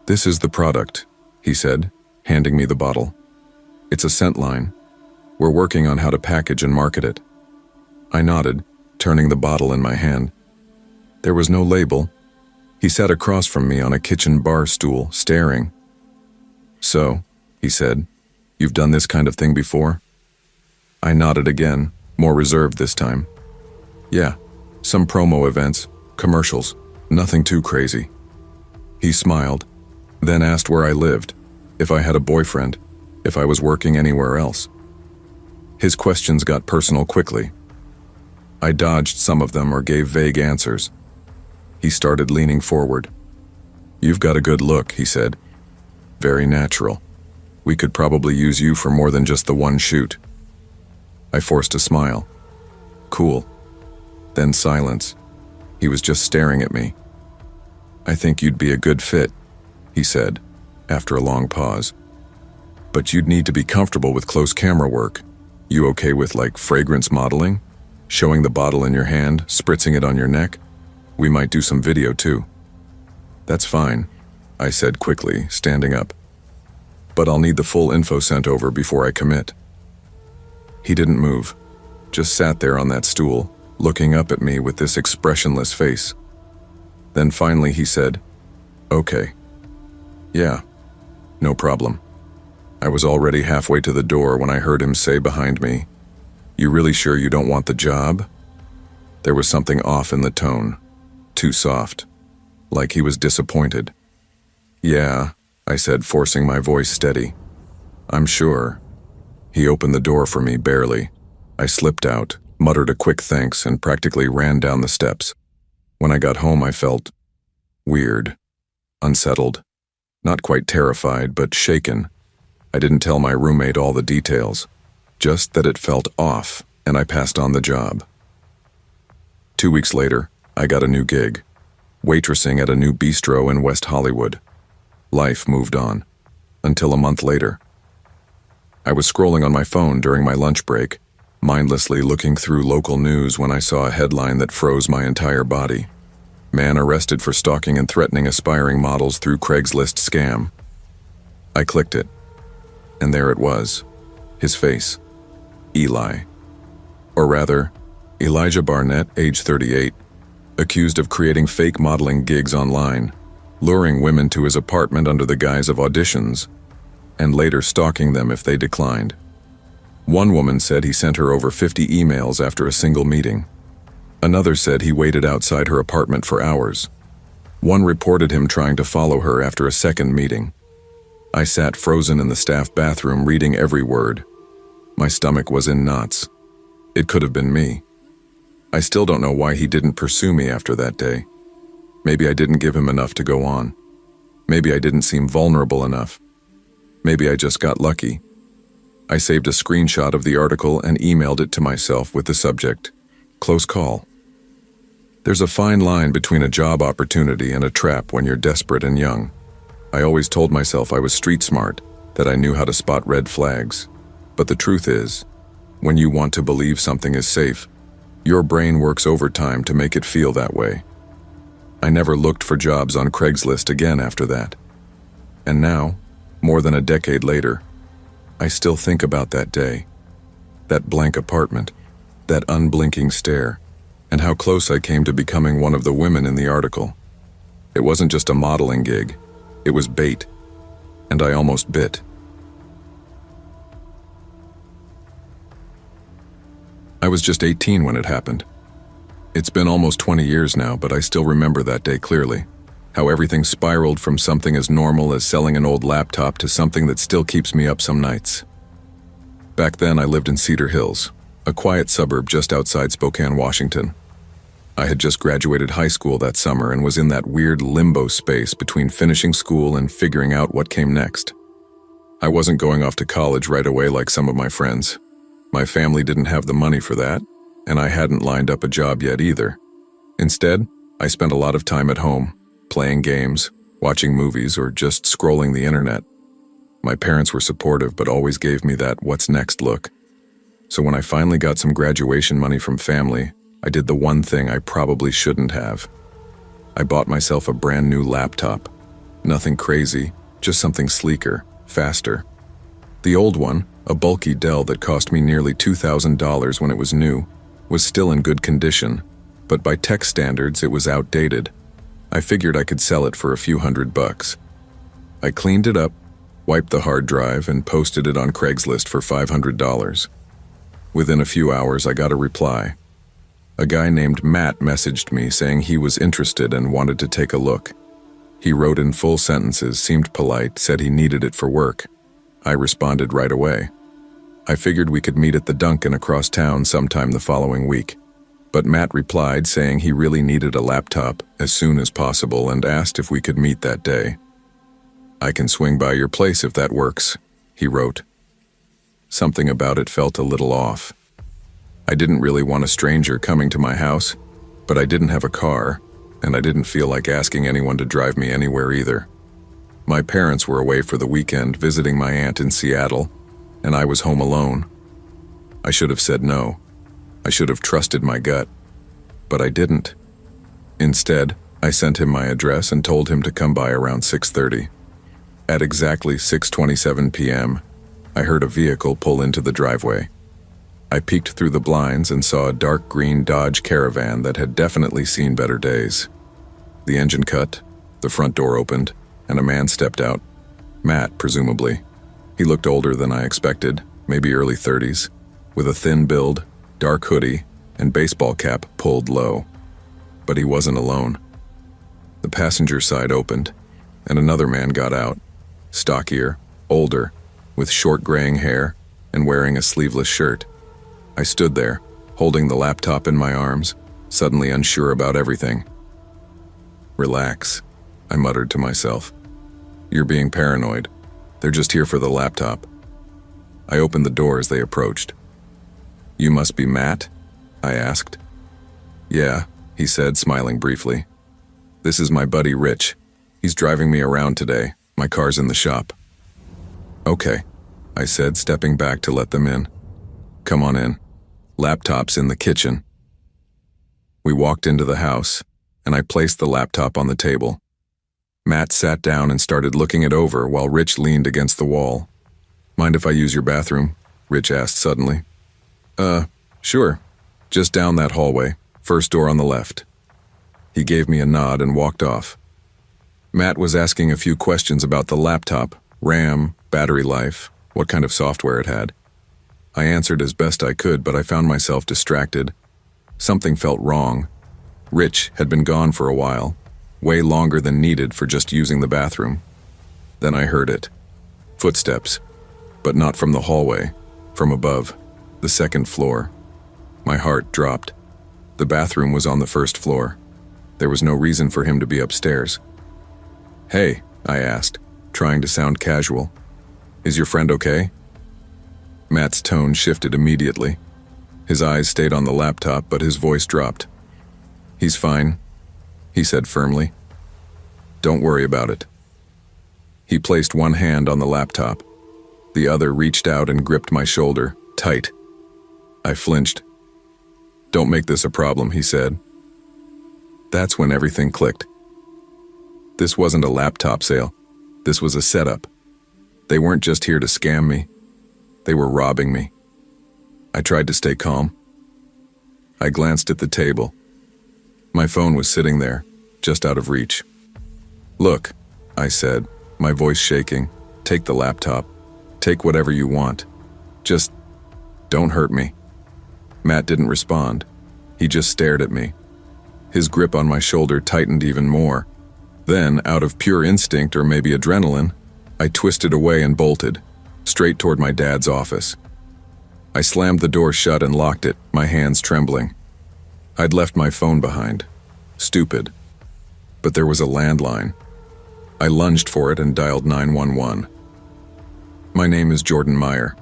"This is the product," he said, handing me the bottle. "It's a scent line. We're working on how to package and market it." I nodded, turning the bottle in my hand. There was no label. He sat across from me on a kitchen bar stool, staring. "So," he said, "you've done this kind of thing before?" I nodded again, more reserved this time. "Yeah, some promo events, commercials, nothing too crazy." He smiled, then asked where I lived, if I had a boyfriend, if I was working anywhere else. His questions got personal quickly. I dodged some of them or gave vague answers. He started leaning forward. "You've got a good look," he said. "Very natural. We could probably use you for more than just the one shoot." I forced a smile. "Cool." Then silence. He was just staring at me. "I think you'd be a good fit," he said, after a long pause. "But you'd need to be comfortable with close camera work. You okay with, like, fragrance modeling? Showing the bottle in your hand, spritzing it on your neck? We might do some video too." "That's fine," I said quickly, standing up. "But I'll need the full info sent over before I commit." He didn't move, just sat there on that stool, looking up at me with this expressionless face. Then finally he said, "Okay. Yeah, no problem." I was already halfway to the door when I heard him say behind me, "You really sure you don't want the job?" There was something off in the tone, too soft, like he was disappointed. "Yeah," I said, forcing my voice steady. "I'm sure." He opened the door for me barely. I slipped out, muttered a quick thanks, and practically ran down the steps. When I got home, I felt weird, unsettled, not quite terrified, but shaken. I didn't tell my roommate all the details, just that it felt off, and I passed on the job. 2 weeks later, I got a new gig, waitressing at a new bistro in West Hollywood. Life moved on, until a month later. I was scrolling on my phone during my lunch break, mindlessly looking through local news when I saw a headline that froze my entire body. "Man arrested for stalking and threatening aspiring models through Craigslist scam." I clicked it, and there it was, his face, Eli. Or rather, Elijah Barnett, age 38, accused of creating fake modeling gigs online, luring women to his apartment under the guise of auditions, and later stalking them if they declined. One woman said he sent her over 50 emails after a single meeting. Another said he waited outside her apartment for hours. One reported him trying to follow her after a second meeting. I sat frozen in the staff bathroom reading every word. My stomach was in knots. It could have been me. I still don't know why he didn't pursue me after that day. Maybe I didn't give him enough to go on. Maybe I didn't seem vulnerable enough. Maybe I just got lucky. I saved a screenshot of the article and emailed it to myself with the subject, "Close call." There's a fine line between a job opportunity and a trap when you're desperate and young. I always told myself I was street smart, that I knew how to spot red flags. But the truth is, when you want to believe something is safe, your brain works overtime to make it feel that way. I never looked for jobs on Craigslist again after that. And now, more than a decade later, I still think about that day, that blank apartment, that unblinking stare, and how close I came to becoming one of the women in the article. It wasn't just a modeling gig, it was bait, and I almost bit. I was just 18 when it happened. It's been almost 20 years now, but I still remember that day clearly. How everything spiraled from something as normal as selling an old laptop to something that still keeps me up some nights. Back then I lived in Cedar Hills, a quiet suburb just outside Spokane, Washington. I had just graduated high school that summer and was in that weird limbo space between finishing school and figuring out what came next. I wasn't going off to college right away like some of my friends. My family didn't have the money for that, and I hadn't lined up a job yet either. Instead, I spent a lot of time at home, playing games, watching movies, or just scrolling the internet. My parents were supportive but always gave me that what's next look. So when I finally got some graduation money from family, I did the one thing I probably shouldn't have. I bought myself a brand new laptop. Nothing crazy, just something sleeker, faster. The old one, a bulky Dell that cost me nearly $2,000 when it was new, was still in good condition, but by tech standards it was outdated. I figured I could sell it for a few $100. I cleaned it up, wiped the hard drive, and posted it on Craigslist for $500. Within a few hours I got a reply. A guy named Matt messaged me saying he was interested and wanted to take a look. He wrote in full sentences, seemed polite, said he needed it for work. I responded right away. I figured we could meet at the Dunkin' across town sometime the following week. But Matt replied saying he really needed a laptop as soon as possible and asked if we could meet that day. "I can swing by your place if that works," he wrote. Something about it felt a little off. I didn't really want a stranger coming to my house, but I didn't have a car, and I didn't feel like asking anyone to drive me anywhere either. My parents were away for the weekend visiting my aunt in Seattle, and I was home alone. I should have said no. I should have trusted my gut, but I didn't. Instead, I sent him my address and told him to come by around 6:30. At exactly 6:27 p.m., I heard a vehicle pull into the driveway. I peeked through the blinds and saw a dark green Dodge Caravan that had definitely seen better days. The engine cut, the front door opened, and a man stepped out. Matt, presumably. He looked older than I expected, maybe early 30s, with a thin build, dark hoodie, and baseball cap pulled low. But he wasn't alone. The passenger side opened, and another man got out, stockier, older, with short graying hair and wearing a sleeveless shirt. I stood there, holding the laptop in my arms, suddenly unsure about everything. "Relax," I muttered to myself. "You're being paranoid. They're just here for the laptop." I opened the door as they approached. "You must be Matt?" I asked. "Yeah," he said, smiling briefly. "This is my buddy Rich. He's driving me around today. My car's in the shop." "Okay," I said, stepping back to let them in. "Come on in. Laptop's in the kitchen." We walked into the house, and I placed the laptop on the table. Matt sat down and started looking it over while Rich leaned against the wall. "Mind if I use your bathroom?" Rich asked suddenly. Sure. Just down that hallway, first door on the left." He gave me a nod and walked off. Matt was asking a few questions about the laptop, RAM, battery life, what kind of software it had. I answered as best I could, but I found myself distracted. Something felt wrong. Rich had been gone for a while. way longer than needed for just using the bathroom. Then I heard it. Footsteps, but not from the hallway, from above, the second floor. My heart dropped. The bathroom was on the first floor. There was no reason for him to be upstairs. "Hey," I asked, trying to sound casual. "Is your friend okay?" Matt's tone shifted immediately. His eyes stayed on the laptop, but his voice dropped. "He's fine," he said firmly. "Don't worry about it." He placed one hand on the laptop. The other reached out and gripped my shoulder, tight. I flinched. "Don't make this a problem," he said. That's when everything clicked. This wasn't a laptop sale. This was a setup. They weren't just here to scam me. They were robbing me. I tried to stay calm. I glanced at the table. My phone was sitting there, just out of reach. "Look," I said, my voice shaking, "take the laptop. Take whatever you want. Just don't hurt me." Matt didn't respond. He just stared at me. His grip on my shoulder tightened even more. Then, out of pure instinct or maybe adrenaline, I twisted away and bolted, straight toward my dad's office. I slammed the door shut and locked it, my hands trembling. I'd left my phone behind. Stupid. But there was a landline. I lunged for it and dialed 911. "My name is Jordan Meyer.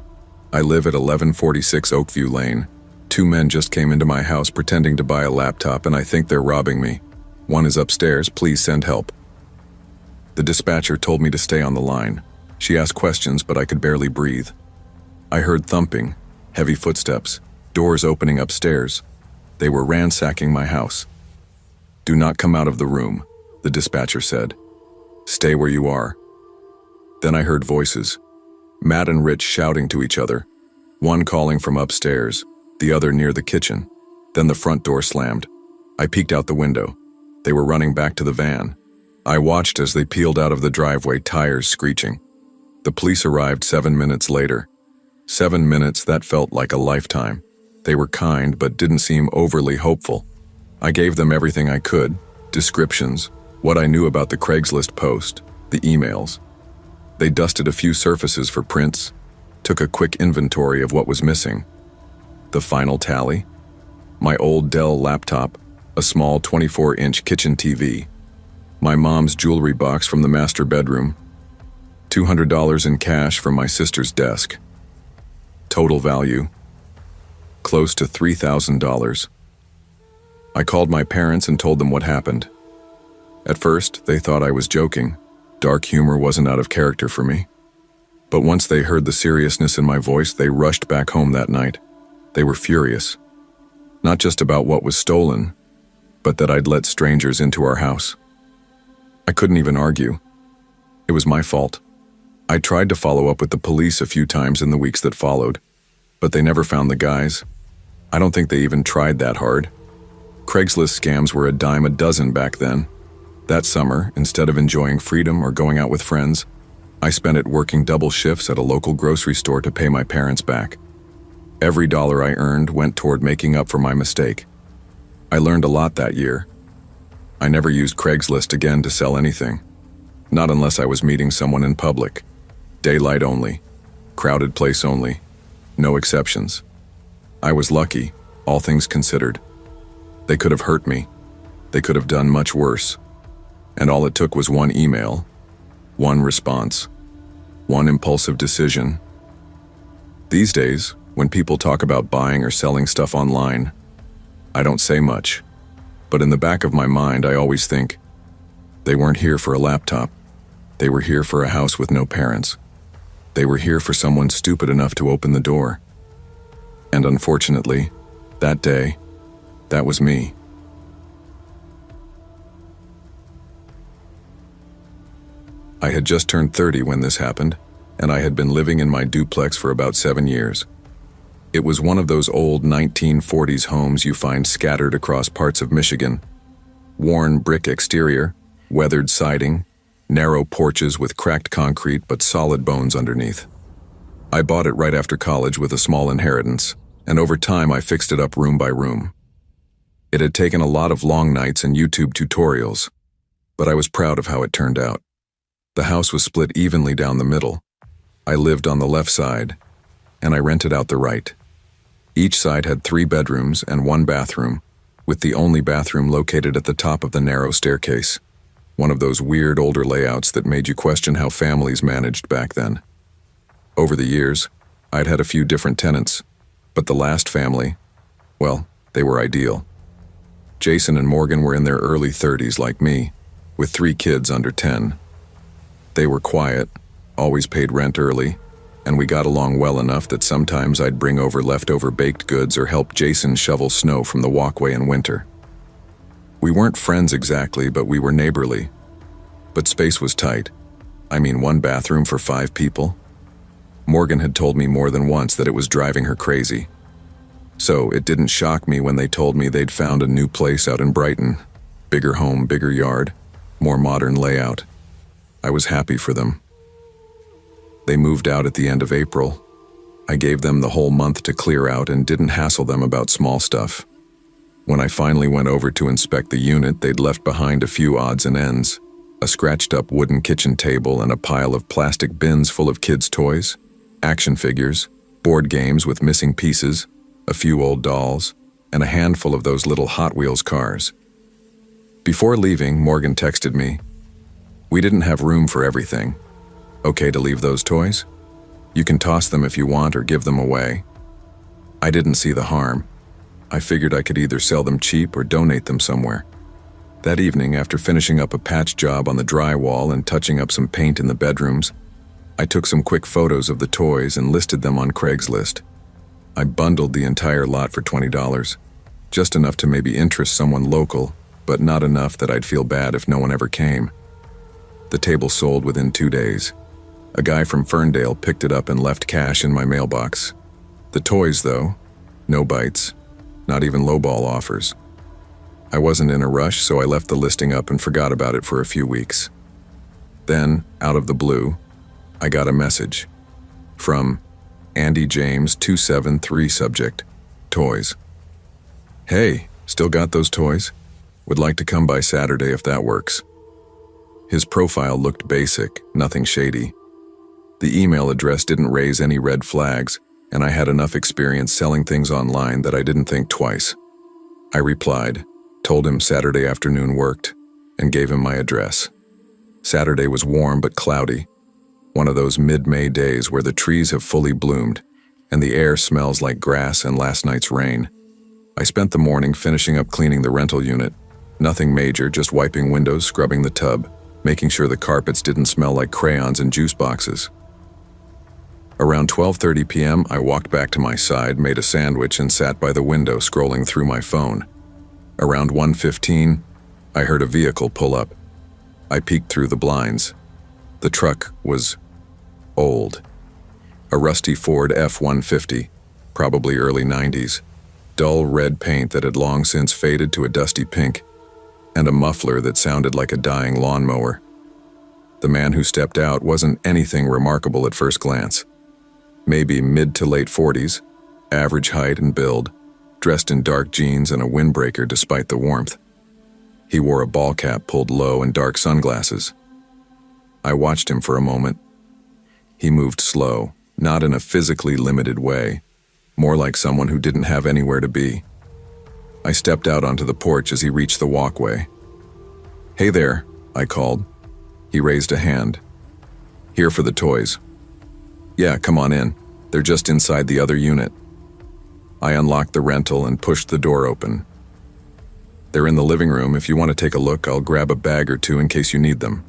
I live at 1146 Oakview Lane. 2 men just came into my house pretending to buy a laptop and I think they're robbing me. One is upstairs, please send help." The dispatcher told me to stay on the line. She asked questions, but I could barely breathe. I heard thumping, heavy footsteps, doors opening upstairs. They were ransacking my house. "Do not come out of the room," the dispatcher said. "Stay where you are." Then I heard voices. Matt and Rich shouting to each other, one calling from upstairs, the other near the kitchen. Then the front door slammed. I peeked out the window. They were running back to the van. I watched as they peeled out of the driveway, tires screeching. The police arrived 7 minutes later. 7 minutes that felt like a lifetime. They were kind, but didn't seem overly hopeful. I gave them everything I could, descriptions, what I knew about the Craigslist post, the emails. They dusted a few surfaces for prints, took a quick inventory of what was missing. The final tally? My old Dell laptop, a small 24-inch kitchen TV, my mom's jewelry box from the master bedroom, $200 in cash from my sister's desk. Total value, close to $3,000. I called my parents and told them what happened. At first, they thought I was joking. Dark humor wasn't out of character for me. But once they heard the seriousness in my voice, they rushed back home that night. They were furious. Not just about what was stolen, but that I'd let strangers into our house. I couldn't even argue. It was my fault. I tried to follow up with the police a few times in the weeks that followed, but they never found the guys. I don't think they even tried that hard. Craigslist scams were a dime a dozen back then. That summer, instead of enjoying freedom or going out with friends, I spent it working double shifts at a local grocery store to pay my parents back. Every dollar I earned went toward making up for my mistake. I learned a lot that year. I never used Craigslist again to sell anything. Not unless I was meeting someone in public. Daylight only. Crowded place only. No exceptions. I was lucky, all things considered. They could have hurt me. They could have done much worse. And all it took was one email, one response, one impulsive decision. These days, when people talk about buying or selling stuff online, I don't say much. But in the back of my mind, I always think, they weren't here for a laptop. They were here for a house with no parents. They were here for someone stupid enough to open the door. And unfortunately, that day, that was me. I had just turned 30 when this happened, and I had been living in my duplex for about 7 years. It was one of those old 1940s homes you find scattered across parts of Michigan. Worn brick exterior, weathered siding, narrow porches with cracked concrete but solid bones underneath. I bought it right after college with a small inheritance, and over time I fixed it up room by room. It had taken a lot of long nights and YouTube tutorials. but I was proud of how it turned out. The house was split evenly down the middle. I lived on the left side, and I rented out the right. Each side had 3 bedrooms and 1 bathroom, with the only bathroom located at the top of the narrow staircase. One of those weird older layouts that made you question how families managed back then. Over the years, I'd had a few different tenants, but the last family, well, they were ideal. Jason and Morgan were in their early 30s like me, with 3 kids under 10. They were quiet, always paid rent early, and we got along well enough that sometimes I'd bring over leftover baked goods or help Jason shovel snow from the walkway in winter. We weren't friends exactly, but we were neighborly. But space was tight. I mean, 1 bathroom for 5 people? Morgan had told me more than once that it was driving her crazy. So it didn't shock me when they told me they'd found a new place out in Brighton. Bigger home, bigger yard, more modern layout. I was happy for them. They moved out at the end of April. I gave them the whole month to clear out and didn't hassle them about small stuff. When I finally went over to inspect the unit, they'd left behind a few odds and ends. A scratched-up wooden kitchen table and a pile of plastic bins full of kids' toys, action figures, board games with missing pieces, a few old dolls, and a handful of those little Hot Wheels cars. Before leaving, Morgan texted me, "We didn't have room for everything. Okay to leave those toys? You can toss them if you want or give them away." I didn't see the harm. I figured I could either sell them cheap or donate them somewhere. That evening, after finishing up a patch job on the drywall and touching up some paint in the bedrooms, I took some quick photos of the toys and listed them on Craigslist. I bundled the entire lot for $20, just enough to maybe interest someone local, but not enough that I'd feel bad if no one ever came. The table sold within 2 days. A guy from Ferndale picked it up and left cash in my mailbox. The toys, though, no bites, not even lowball offers. I wasn't in a rush, so I left the listing up and forgot about it for a few weeks. Then, out of the blue, I got a message from Andy James 273 subject, toys. "Hey, still got those toys? Would like to come by Saturday if that works." His profile looked basic, nothing shady. The email address didn't raise any red flags, and I had enough experience selling things online that I didn't think twice. I replied, told him Saturday afternoon worked, and gave him my address. Saturday was warm but cloudy, one of those mid-May days where the trees have fully bloomed, and the air smells like grass and last night's rain. I spent the morning finishing up cleaning the rental unit. Nothing major, just wiping windows, scrubbing the tub, making sure the carpets didn't smell like crayons and juice boxes. Around 12:30 p.m., I walked back to my side, made a sandwich, and sat by the window scrolling through my phone. Around 1:15, I heard a vehicle pull up. I peeked through the blinds. The truck was old. A rusty Ford F-150, probably early 90s, dull red paint that had long since faded to a dusty pink, and a muffler that sounded like a dying lawnmower. The man who stepped out wasn't anything remarkable at first glance. Maybe mid to late 40s, average height and build, dressed in dark jeans and a windbreaker despite the warmth. He wore a ball cap pulled low and dark sunglasses. I watched him for a moment. He moved slow, not in a physically limited way, more like someone who didn't have anywhere to be. I stepped out onto the porch as he reached the walkway. "Hey there," I called. He raised a hand. "Here for the toys." "Yeah, come on in. They're just inside the other unit." I unlocked the rental and pushed the door open. "They're in the living room. If you want to take a look, I'll grab a bag or two in case you need them."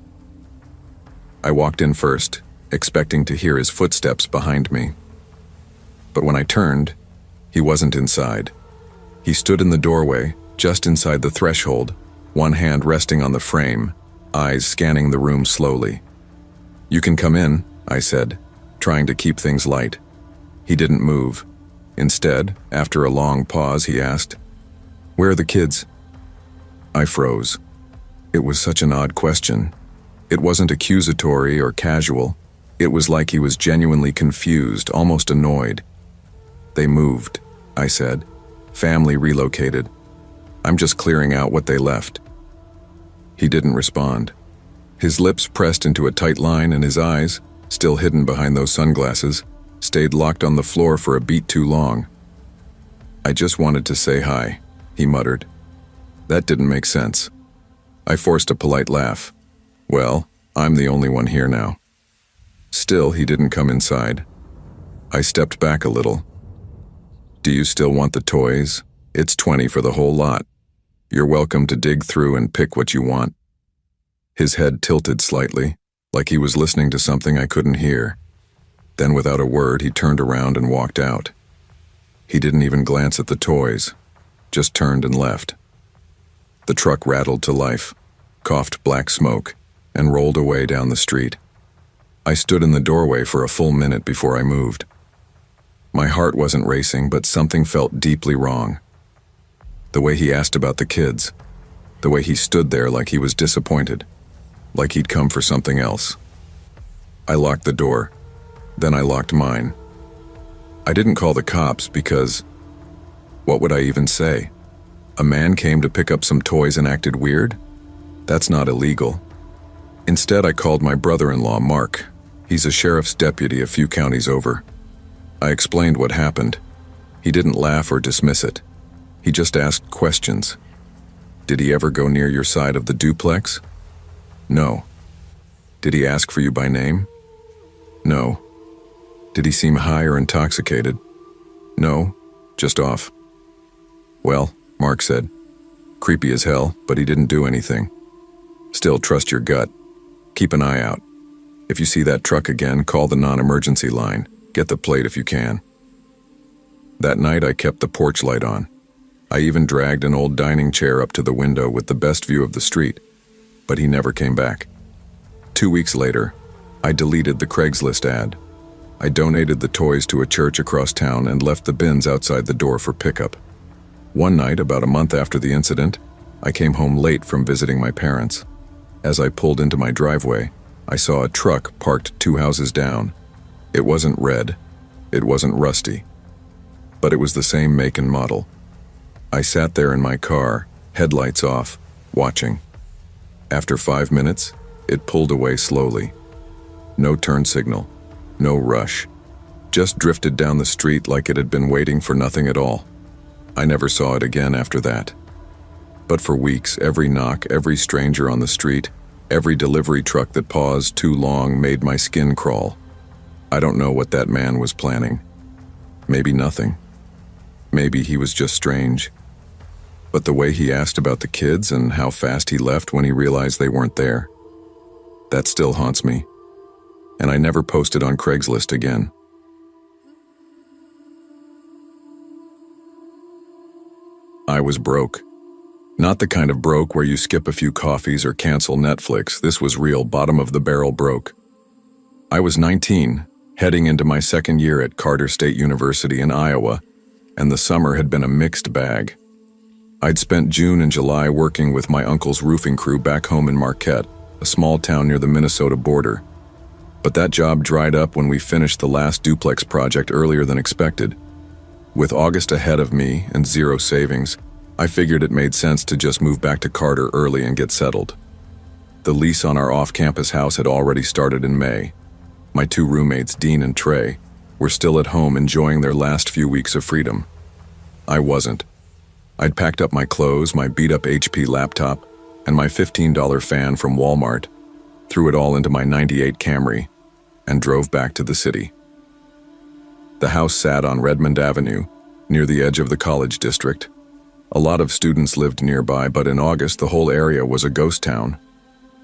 I walked in first, expecting to hear his footsteps behind me. But when I turned, he wasn't inside. He stood in the doorway, just inside the threshold, one hand resting on the frame, eyes scanning the room slowly. "You can come in," I said, trying to keep things light. He didn't move. Instead, after a long pause, he asked, "Where are the kids?" I froze. It was such an odd question. It wasn't accusatory or casual. It was like he was genuinely confused, almost annoyed. "They moved," I said. "Family relocated. I'm just clearing out what they left." He didn't respond. His lips pressed into a tight line and his eyes, still hidden behind those sunglasses, stayed locked on the floor for a beat too long. "I just wanted to say hi," he muttered. That didn't make sense. I forced a polite laugh. "Well, I'm the only one here now." Still, he didn't come inside. I stepped back a little. "Do you still want the toys? It's $20 for the whole lot. You're welcome to dig through and pick what you want." His head tilted slightly, like he was listening to something I couldn't hear. Then without a word, he turned around and walked out. He didn't even glance at the toys, just turned and left. The truck rattled to life, coughed black smoke, and rolled away down the street. I stood in the doorway for a full minute before I moved. My heart wasn't racing, but something felt deeply wrong. The way he asked about the kids, the way he stood there like he was disappointed, like he'd come for something else. I locked the door. Then I locked mine. I didn't call the cops because, what would I even say? A man came to pick up some toys and acted weird? That's not illegal. Instead, I called my brother-in-law, Mark. He's a sheriff's deputy a few counties over. I explained what happened. He didn't laugh or dismiss it. He just asked questions. "Did he ever go near your side of the duplex?" "No." "Did he ask for you by name?" "No." "Did he seem high or intoxicated?" "No, just off." "Well," Mark said, "creepy as hell, but he didn't do anything. Still, trust your gut. Keep an eye out. If you see that truck again, call the non-emergency line. Get the plate if you can." That night, I kept the porch light on. I even dragged an old dining chair up to the window with the best view of the street, but he never came back. 2 weeks later, I deleted the Craigslist ad. I donated the toys to a church across town and left the bins outside the door for pickup. One night, about a month after the incident, I came home late from visiting my parents. As I pulled into my driveway, I saw a truck parked 2 houses down. It wasn't red, it wasn't rusty, but it was the same make and model. I sat there in my car, headlights off, watching. After 5 minutes, it pulled away slowly. No turn signal, no rush. Just drifted down the street like it had been waiting for nothing at all. I never saw it again after that. But for weeks, every knock, every stranger on the street, every delivery truck that paused too long made my skin crawl. I don't know what that man was planning. Maybe nothing. Maybe he was just strange. But the way he asked about the kids and how fast he left when he realized they weren't there, that still haunts me. And I never posted on Craigslist again. I was broke. Not the kind of broke where you skip a few coffees or cancel Netflix. This was real bottom-of-the-barrel broke. I was 19, heading into my second year at Carter State University in Iowa, and the summer had been a mixed bag. I'd spent June and July working with my uncle's roofing crew back home in Marquette, a small town near the Minnesota border. But that job dried up when we finished the last duplex project earlier than expected. With August ahead of me and zero savings, I figured it made sense to just move back to Carter early and get settled. The lease on our off-campus house had already started in May. My 2 roommates, Dean and Trey, were still at home enjoying their last few weeks of freedom. I wasn't. I'd packed up my clothes, my beat-up HP laptop, and my $15 fan from Walmart, threw it all into my '98 Camry, and drove back to the city. The house sat on Redmond Avenue, near the edge of the college district. A lot of students lived nearby, but in August the whole area was a ghost town.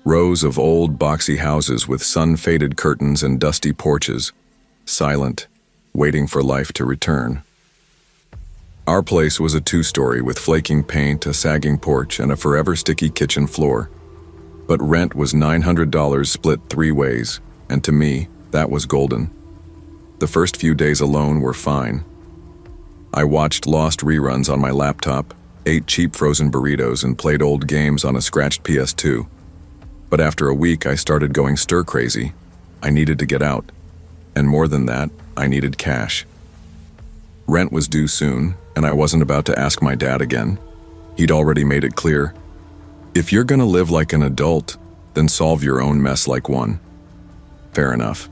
Rows of old, boxy houses with sun-faded curtains and dusty porches, silent, waiting for life to return. Our place was a 2-story with flaking paint, a sagging porch, and a forever sticky kitchen floor. But rent was $900 split 3 ways, and to me, that was golden. The first few days alone were fine. I watched Lost reruns on my laptop, ate cheap frozen burritos, and played old games on a scratched PS2. But after a week, I started going stir-crazy. I needed to get out. And more than that, I needed cash. Rent was due soon, and I wasn't about to ask my dad again. He'd already made it clear, If you're gonna live like an adult, then solve your own mess like one. Fair enough.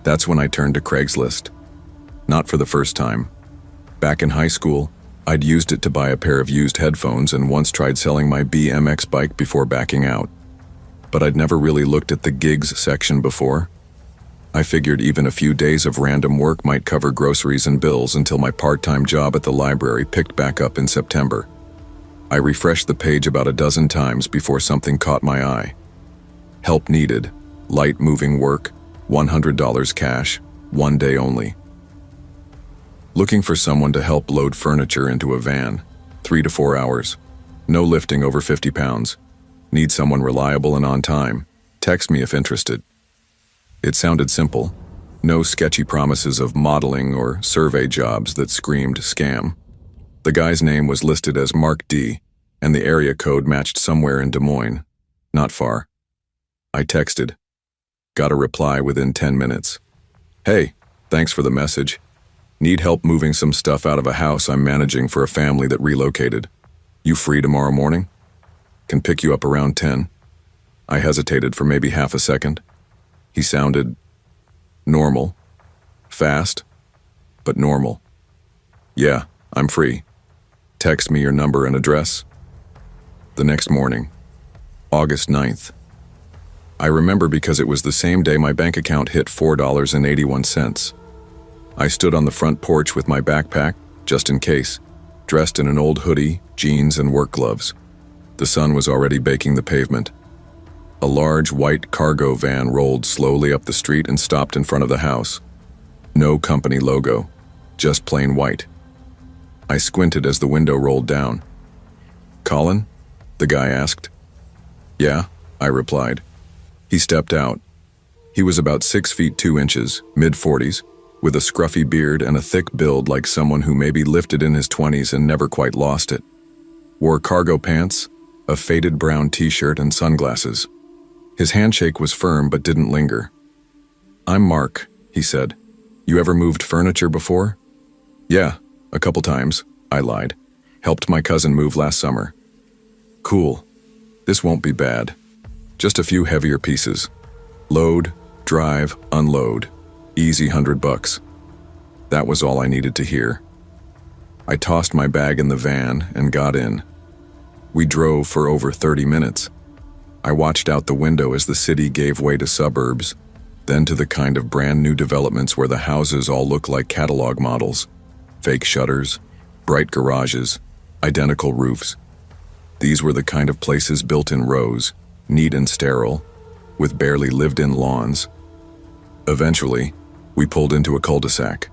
That's when I turned to Craigslist. Not for the first time. Back in high school, I'd used it to buy a pair of used headphones and once tried selling my BMX bike before backing out. But I'd never really looked at the gigs section before. I figured even a few days of random work might cover groceries and bills until my part-time job at the library picked back up in September. I refreshed the page about a dozen times before something caught my eye. Help needed, light moving work, $100 cash, 1 day only. Looking for someone to help load furniture into a van, 3 to 4 hours. No lifting over 50 pounds. Need someone reliable and on time. Text me if interested. It sounded simple. No sketchy promises of modeling or survey jobs that screamed scam. The guy's name was listed as Mark D, and the area code matched somewhere in Des Moines. Not far. I texted. Got a reply within 10 minutes. Hey, thanks for the message. Need help moving some stuff out of a house I'm managing for a family that relocated. You free tomorrow morning? Can pick you up around 10. I hesitated for maybe half a second. He sounded normal. Fast, but normal. Yeah, I'm free. Text me your number and address. The next morning, August 9th. I remember because it was the same day my bank account hit $4.81. I stood on the front porch with my backpack, just in case, dressed in an old hoodie, jeans, and work gloves. The sun was already baking the pavement. A large white cargo van rolled slowly up the street and stopped in front of the house. No company logo, just plain white. I squinted as the window rolled down. "Colin?" the guy asked. "Yeah," I replied. He stepped out. He was about 6 feet 2 inches, mid-40s, with a scruffy beard and a thick build like someone who maybe lifted in his 20s and never quite lost it. Wore cargo pants, a faded brown t-shirt, and sunglasses. His handshake was firm but didn't linger. "I'm Mark," he said. "You ever moved furniture before?" "Yeah, a couple times," I lied. "Helped my cousin move last summer." "Cool. This won't be bad. Just a few heavier pieces. Load, drive, unload. Easy $100. That was all I needed to hear. I tossed my bag in the van and got in. We drove for over 30 minutes. I watched out the window as the city gave way to suburbs, then to the kind of brand new developments where the houses all look like catalog models. Fake shutters, bright garages, identical roofs. These were the kind of places built in rows, neat and sterile, with barely lived-in lawns. Eventually, we pulled into a cul-de-sac.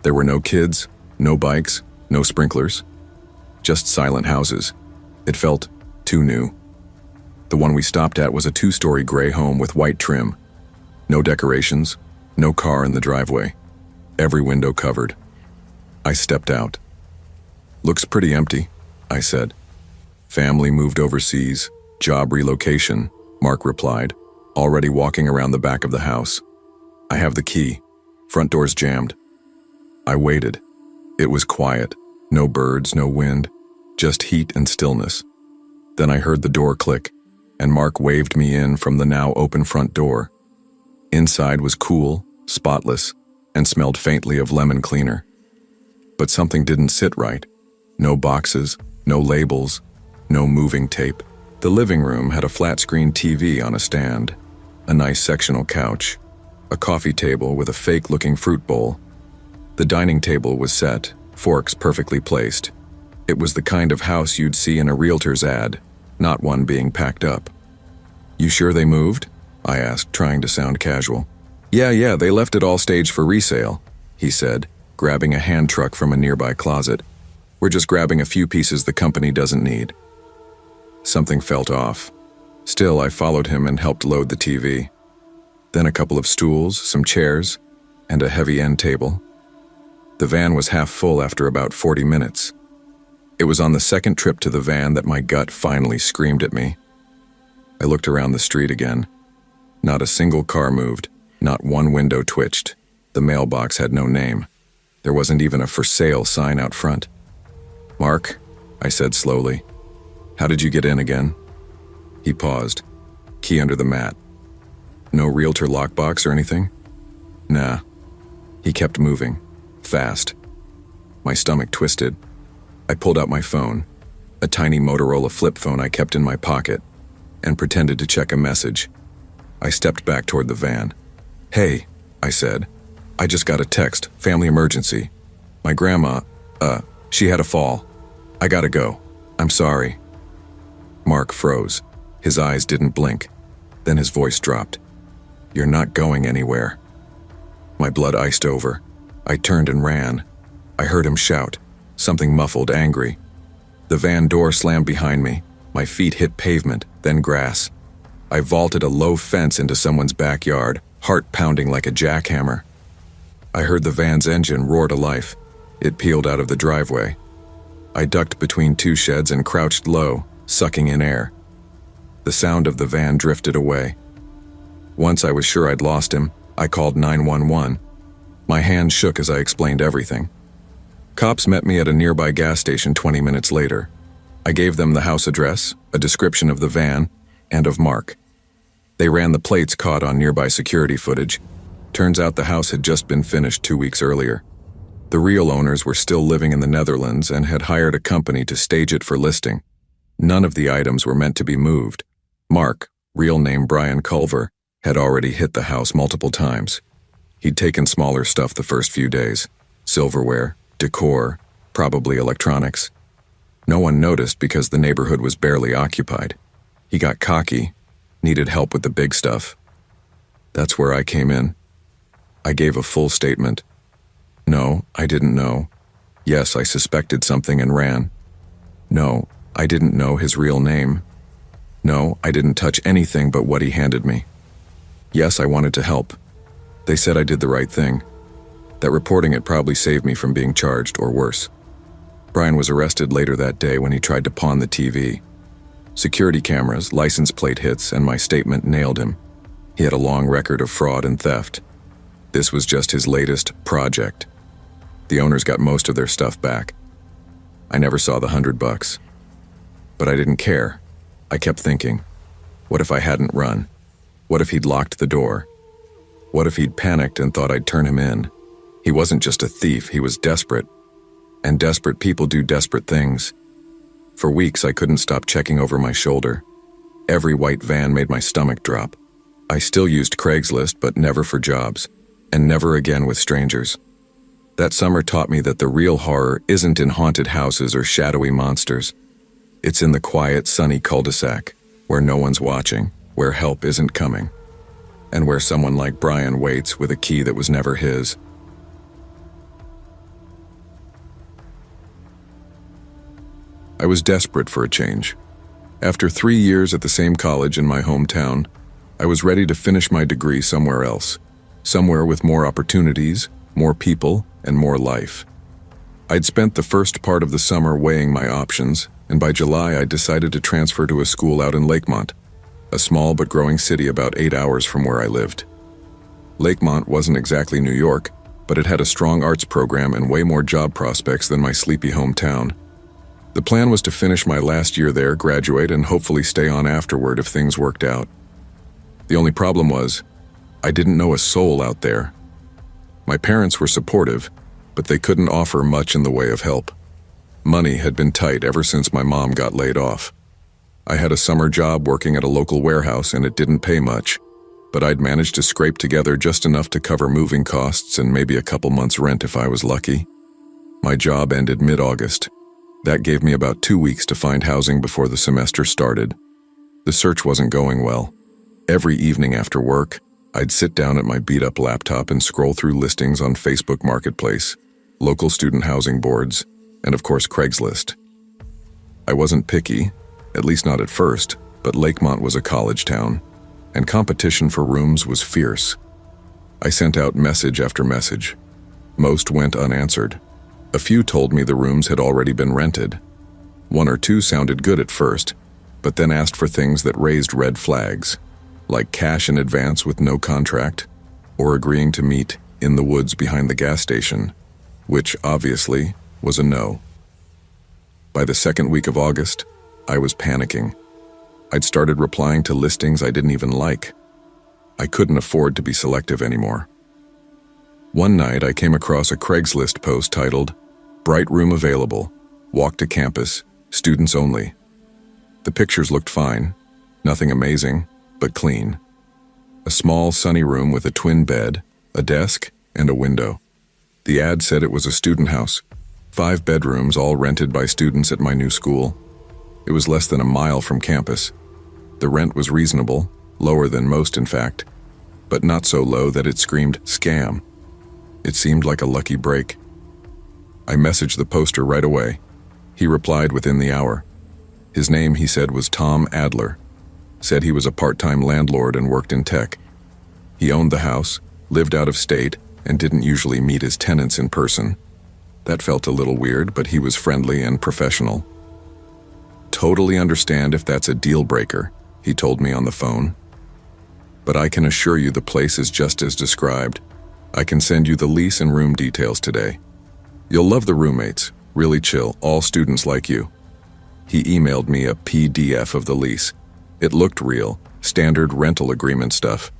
There were no kids, no bikes, no sprinklers. Just silent houses. It felt too new. The one we stopped at was a 2-story gray home with white trim. No decorations, no car in the driveway. Every window covered. I stepped out. "Looks pretty empty," I said. "Family moved overseas, job relocation," Mark replied, already walking around the back of the house. "I have the key. Front door's jammed." I waited. It was quiet. No birds, no wind. Just heat and stillness. Then I heard the door click, and Mark waved me in from the now open front door. Inside was cool, spotless, and smelled faintly of lemon cleaner. But something didn't sit right. No boxes, no labels, no moving tape. The living room had a flat-screen TV on a stand, a nice sectional couch, a coffee table with a fake-looking fruit bowl. The dining table was set, forks perfectly placed. It was the kind of house you'd see in a realtor's ad, not one being packed up. "You sure they moved?" I asked, trying to sound casual. Yeah, they left it all staged for resale," he said, grabbing a hand truck from a nearby closet. "We're just grabbing a few pieces the company doesn't need." Something felt off. Still, I followed him and helped load the TV. Then a couple of stools, some chairs, and a heavy end table. The van was half full after about 40 minutes. It was on the second trip to the van that my gut finally screamed at me. I looked around the street again. Not a single car moved, not one window twitched. The mailbox had no name. There wasn't even a for sale sign out front. "Mark," I said slowly, How did you get in again? He paused. Key under the mat. No realtor lockbox or anything? Nah. He kept moving. Fast. My stomach twisted. I pulled out my phone, a tiny Motorola flip phone I kept in my pocket, and pretended to check a message. I stepped back toward the van. Hey, I said. I just got a text. Family emergency. My grandma, she had a fall. I gotta go. I'm sorry. Mark froze. His eyes didn't blink. Then his voice dropped. You're not going anywhere. My blood iced over. I turned and ran. I heard him shout, something muffled, angry. The van door slammed behind me. My feet hit pavement, then grass. I vaulted a low fence into someone's backyard, heart pounding like a jackhammer. I heard the van's engine roar to life. It peeled out of the driveway. I ducked between two sheds and crouched low, sucking in air. The sound of the van drifted away. Once I was sure I'd lost him, I called 911. My hand shook as I explained everything. Cops met me at a nearby gas station 20 minutes later. I gave them the house address, a description of the van, and of Mark. They ran the plates caught on nearby security footage. Turns out the house had just been finished 2 weeks earlier. The real owners were still living in the Netherlands and had hired a company to stage it for listing. None of the items were meant to be moved. Mark, real name Brian Culver, had already hit the house multiple times. He'd taken smaller stuff the first few days. Silverware, decor, probably electronics. No one noticed because the neighborhood was barely occupied. He got cocky, needed help with the big stuff. That's where I came in. I gave a full statement. No, I didn't know. Yes, I suspected something and ran. No, I didn't know his real name. No, I didn't touch anything but what he handed me. Yes, I wanted to help. They said I did the right thing. That reporting it probably saved me from being charged, or worse. Brian was arrested later that day when he tried to pawn the TV. Security cameras, license plate hits, and my statement nailed him. He had a long record of fraud and theft. This was just his latest project. The owners got most of their stuff back. I never saw the $100. But I didn't care. I kept thinking, what if I hadn't run? What if he'd locked the door? What if he'd panicked and thought I'd turn him in? He wasn't just a thief, he was desperate. And desperate people do desperate things. For weeks, I couldn't stop checking over my shoulder. Every white van made my stomach drop. I still used Craigslist, but never for jobs, and never again with strangers. That summer taught me that the real horror isn't in haunted houses or shadowy monsters. It's in the quiet, sunny cul-de-sac, where no one's watching, where help isn't coming, and where someone like Brian waits with a key that was never his. I was desperate for a change. After 3 years at the same college in my hometown, I was ready to finish my degree somewhere else, somewhere with more opportunities, more people, and more life. I'd spent the first part of the summer weighing my options, and by July I decided to transfer to a school out in Lakemont, a small but growing city about 8 hours from where I lived. Lakemont wasn't exactly New York, but it had a strong arts program and way more job prospects than my sleepy hometown. The plan was to finish my last year there, graduate, and hopefully stay on afterward if things worked out. The only problem was, I didn't know a soul out there. My parents were supportive, but they couldn't offer much in the way of help. Money had been tight ever since my mom got laid off. I had a summer job working at a local warehouse and it didn't pay much, but I'd managed to scrape together just enough to cover moving costs and maybe a couple months' rent if I was lucky. My job ended mid-August. That gave me about 2 weeks to find housing before the semester started. The search wasn't going well. Every evening after work, I'd sit down at my beat-up laptop and scroll through listings on Facebook Marketplace, local student housing boards, and of course Craigslist. I wasn't picky, at least not at first, but Lakemont was a college town, and competition for rooms was fierce. I sent out message after message. Most went unanswered. A few told me the rooms had already been rented. 1 or 2 sounded good at first, but then asked for things that raised red flags, like cash in advance with no contract, or agreeing to meet in the woods behind the gas station, which obviously was a no. By the second week of August, I was panicking. I'd started replying to listings I didn't even like. I couldn't afford to be selective anymore. One night, I came across a Craigslist post titled, "Bright Room Available, Walk to Campus, Students Only." The pictures looked fine, nothing amazing, but clean. A small, sunny room with a twin bed, a desk, and a window. The ad said it was a student house, 5 bedrooms all rented by students at my new school. It was less than a mile from campus. The rent was reasonable, lower than most in fact, but not so low that it screamed scam. It seemed like a lucky break. I messaged the poster right away. He replied within the hour. His name, he said, was Tom Adler. Said he was a part-time landlord and worked in tech. He owned the house, lived out of state, and didn't usually meet his tenants in person. That felt a little weird, but he was friendly and professional. "Totally understand if that's a deal breaker," he told me on the phone. "But I can assure you the place is just as described. I can send you the lease and room details today. You'll love the roommates, really chill, all students like you." He emailed me a PDF of the lease. It looked real, standard rental agreement stuff.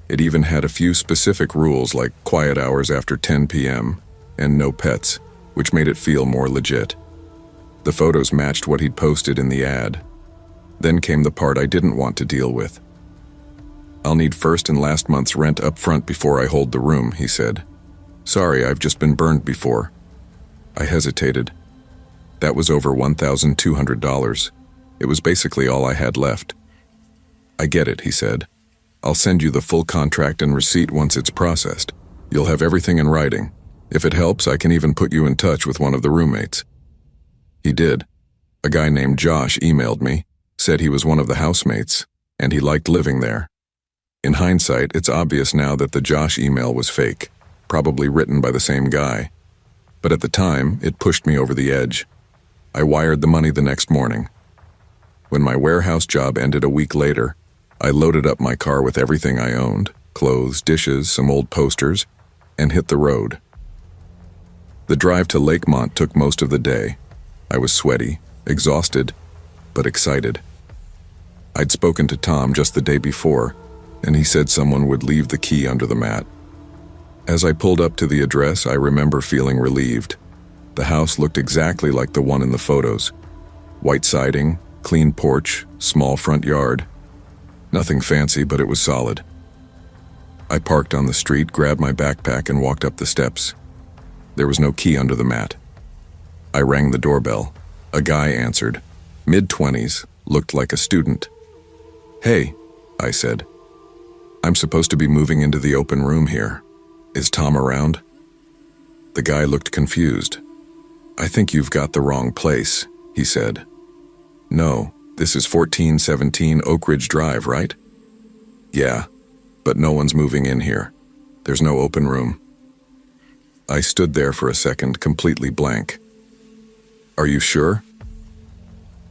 It even had a few specific rules like quiet hours after 10 p.m. and no pets, which made it feel more legit. The photos matched what he'd posted in the ad. Then came the part I didn't want to deal with. "I'll need first and last month's rent up front before I hold the room," he said. "Sorry, I've just been burned before." I hesitated. That was over $1,200. It was basically all I had left. "I get it," he said. "I'll send you the full contract and receipt once it's processed. You'll have everything in writing. If it helps, I can even put you in touch with one of the roommates." He did. A guy named Josh emailed me, said he was one of the housemates, and he liked living there. In hindsight, it's obvious now that the Josh email was fake, probably written by the same guy. But at the time, it pushed me over the edge. I wired the money the next morning. When my warehouse job ended a week later, I loaded up my car with everything I owned, clothes, dishes, some old posters, and hit the road. The drive to Lakemont took most of the day. I was sweaty, exhausted, but excited. I'd spoken to Tom just the day before, and he said someone would leave the key under the mat. As I pulled up to the address, I remember feeling relieved. The house looked exactly like the one in the photos. White siding, clean porch, small front yard. Nothing fancy, but it was solid. I parked on the street, grabbed my backpack, and walked up the steps. There was no key under the mat. I rang the doorbell. A guy answered. Mid-20s, looked like a student. "Hey," I said. "I'm supposed to be moving into the open room here. Is Tom around?" The guy looked confused. "I think you've got the wrong place," he said. "No, this is 1417 Oak Ridge Drive, right?" "Yeah, but no one's moving in here. There's no open room." I stood there for a second, completely blank. "Are you sure?"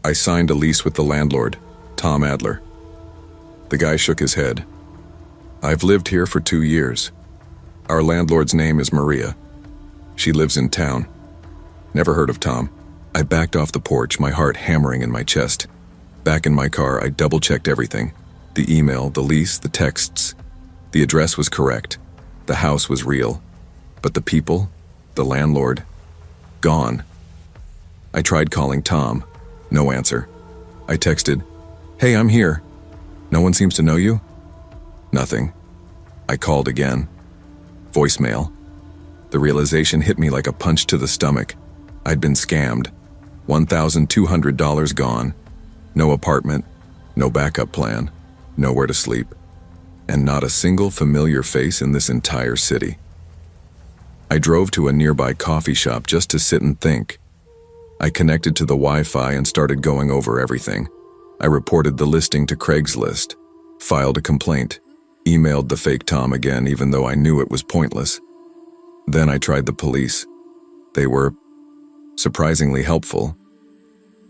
"I signed a lease with the landlord, Tom Adler." The guy shook his head. "I've lived here for 2 years. Our landlord's name is Maria. She lives in town. Never heard of Tom." I backed off the porch, my heart hammering in my chest. Back in my car, I double-checked everything. The email, the lease, the texts. The address was correct. The house was real. But the people, the landlord, gone. I tried calling Tom. No answer. I texted, "Hey, I'm here. No one seems to know you?" Nothing. I called again. Voicemail. The realization hit me like a punch to the stomach. I'd been scammed. $1,200 gone. No apartment, no backup plan, nowhere to sleep, and not a single familiar face in this entire city. I drove to a nearby coffee shop just to sit and think. I connected to the Wi-Fi and started going over everything. I reported the listing to Craigslist, filed a complaint, emailed the fake Tom again even though I knew it was pointless. Then I tried the police. They were surprisingly helpful.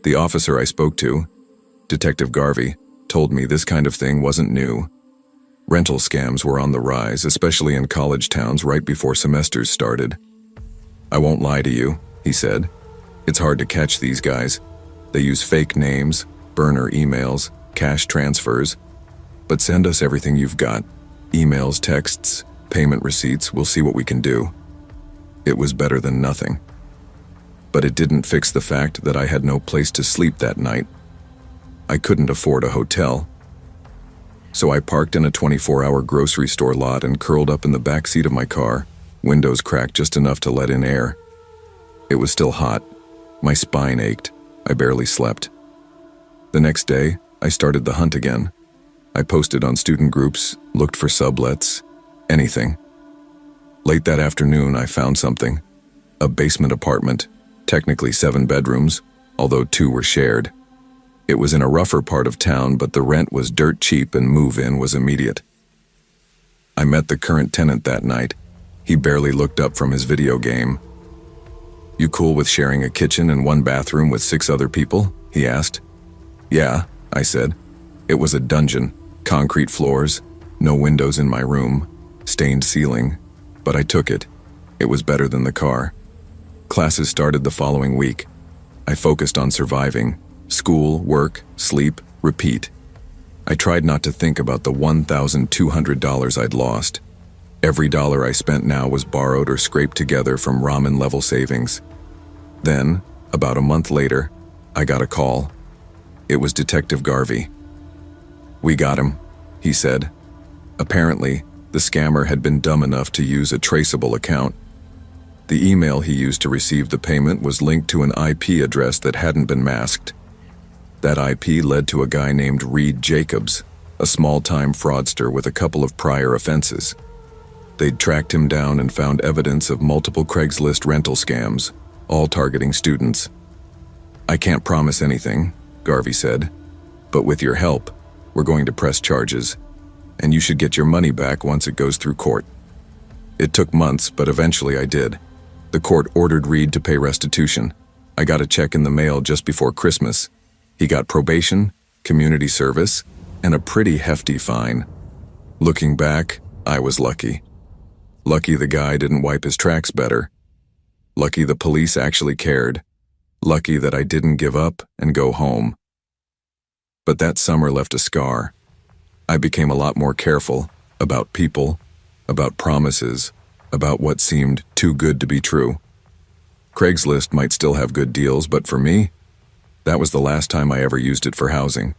The officer I spoke to, Detective Garvey, told me this kind of thing wasn't new. Rental scams were on the rise, especially in college towns right before semesters started. "I won't lie to you," he said. "It's hard to catch these guys. They use fake names, burner emails, cash transfers, but send us everything you've got. Emails, texts, payment receipts, we'll see what we can do. It was better than nothing. But it didn't fix the fact that I had no place to sleep that night. I couldn't afford a hotel. So I parked in a 24-hour grocery store lot and curled up in the back seat of my car, windows cracked just enough to let in air. It was still hot. My spine ached. I barely slept. The next day, I started the hunt again. I posted on student groups, looked for sublets, anything. Late that afternoon, I found something. A basement apartment, technically 7 bedrooms, although 2 were shared. It was in a rougher part of town, but the rent was dirt cheap and move-in was immediate. I met the current tenant that night. He barely looked up from his video game. "You cool with sharing a kitchen and 1 bathroom with 6 other people?" he asked. "Yeah," I said. It was a dungeon, concrete floors, no windows in my room, stained ceiling, but I took it. It was better than the car. Classes started the following week. I focused on surviving. School, work, sleep, repeat. I tried not to think about the $1,200 I'd lost. Every dollar I spent now was borrowed or scraped together from ramen-level savings. Then, about a month later, I got a call. It was Detective Garvey. "We got him," he said. Apparently, the scammer had been dumb enough to use a traceable account. The email he used to receive the payment was linked to an IP address that hadn't been masked. That IP led to a guy named Reed Jacobs, a small-time fraudster with a couple of prior offenses. They'd tracked him down and found evidence of multiple Craigslist rental scams, all targeting students. "I can't promise anything," Garvey said, "but with your help, we're going to press charges, and you should get your money back once it goes through court." It took months, but eventually I did. The court ordered Reed to pay restitution. I got a check in the mail just before Christmas. He got probation, community service, and a pretty hefty fine. Looking back, I was lucky. Lucky the guy didn't wipe his tracks better. Lucky the police actually cared. Lucky that I didn't give up and go home. But that summer left a scar. I became a lot more careful about people, about promises, about what seemed too good to be true. Craigslist might still have good deals, but for me, that was the last time I ever used it for housing.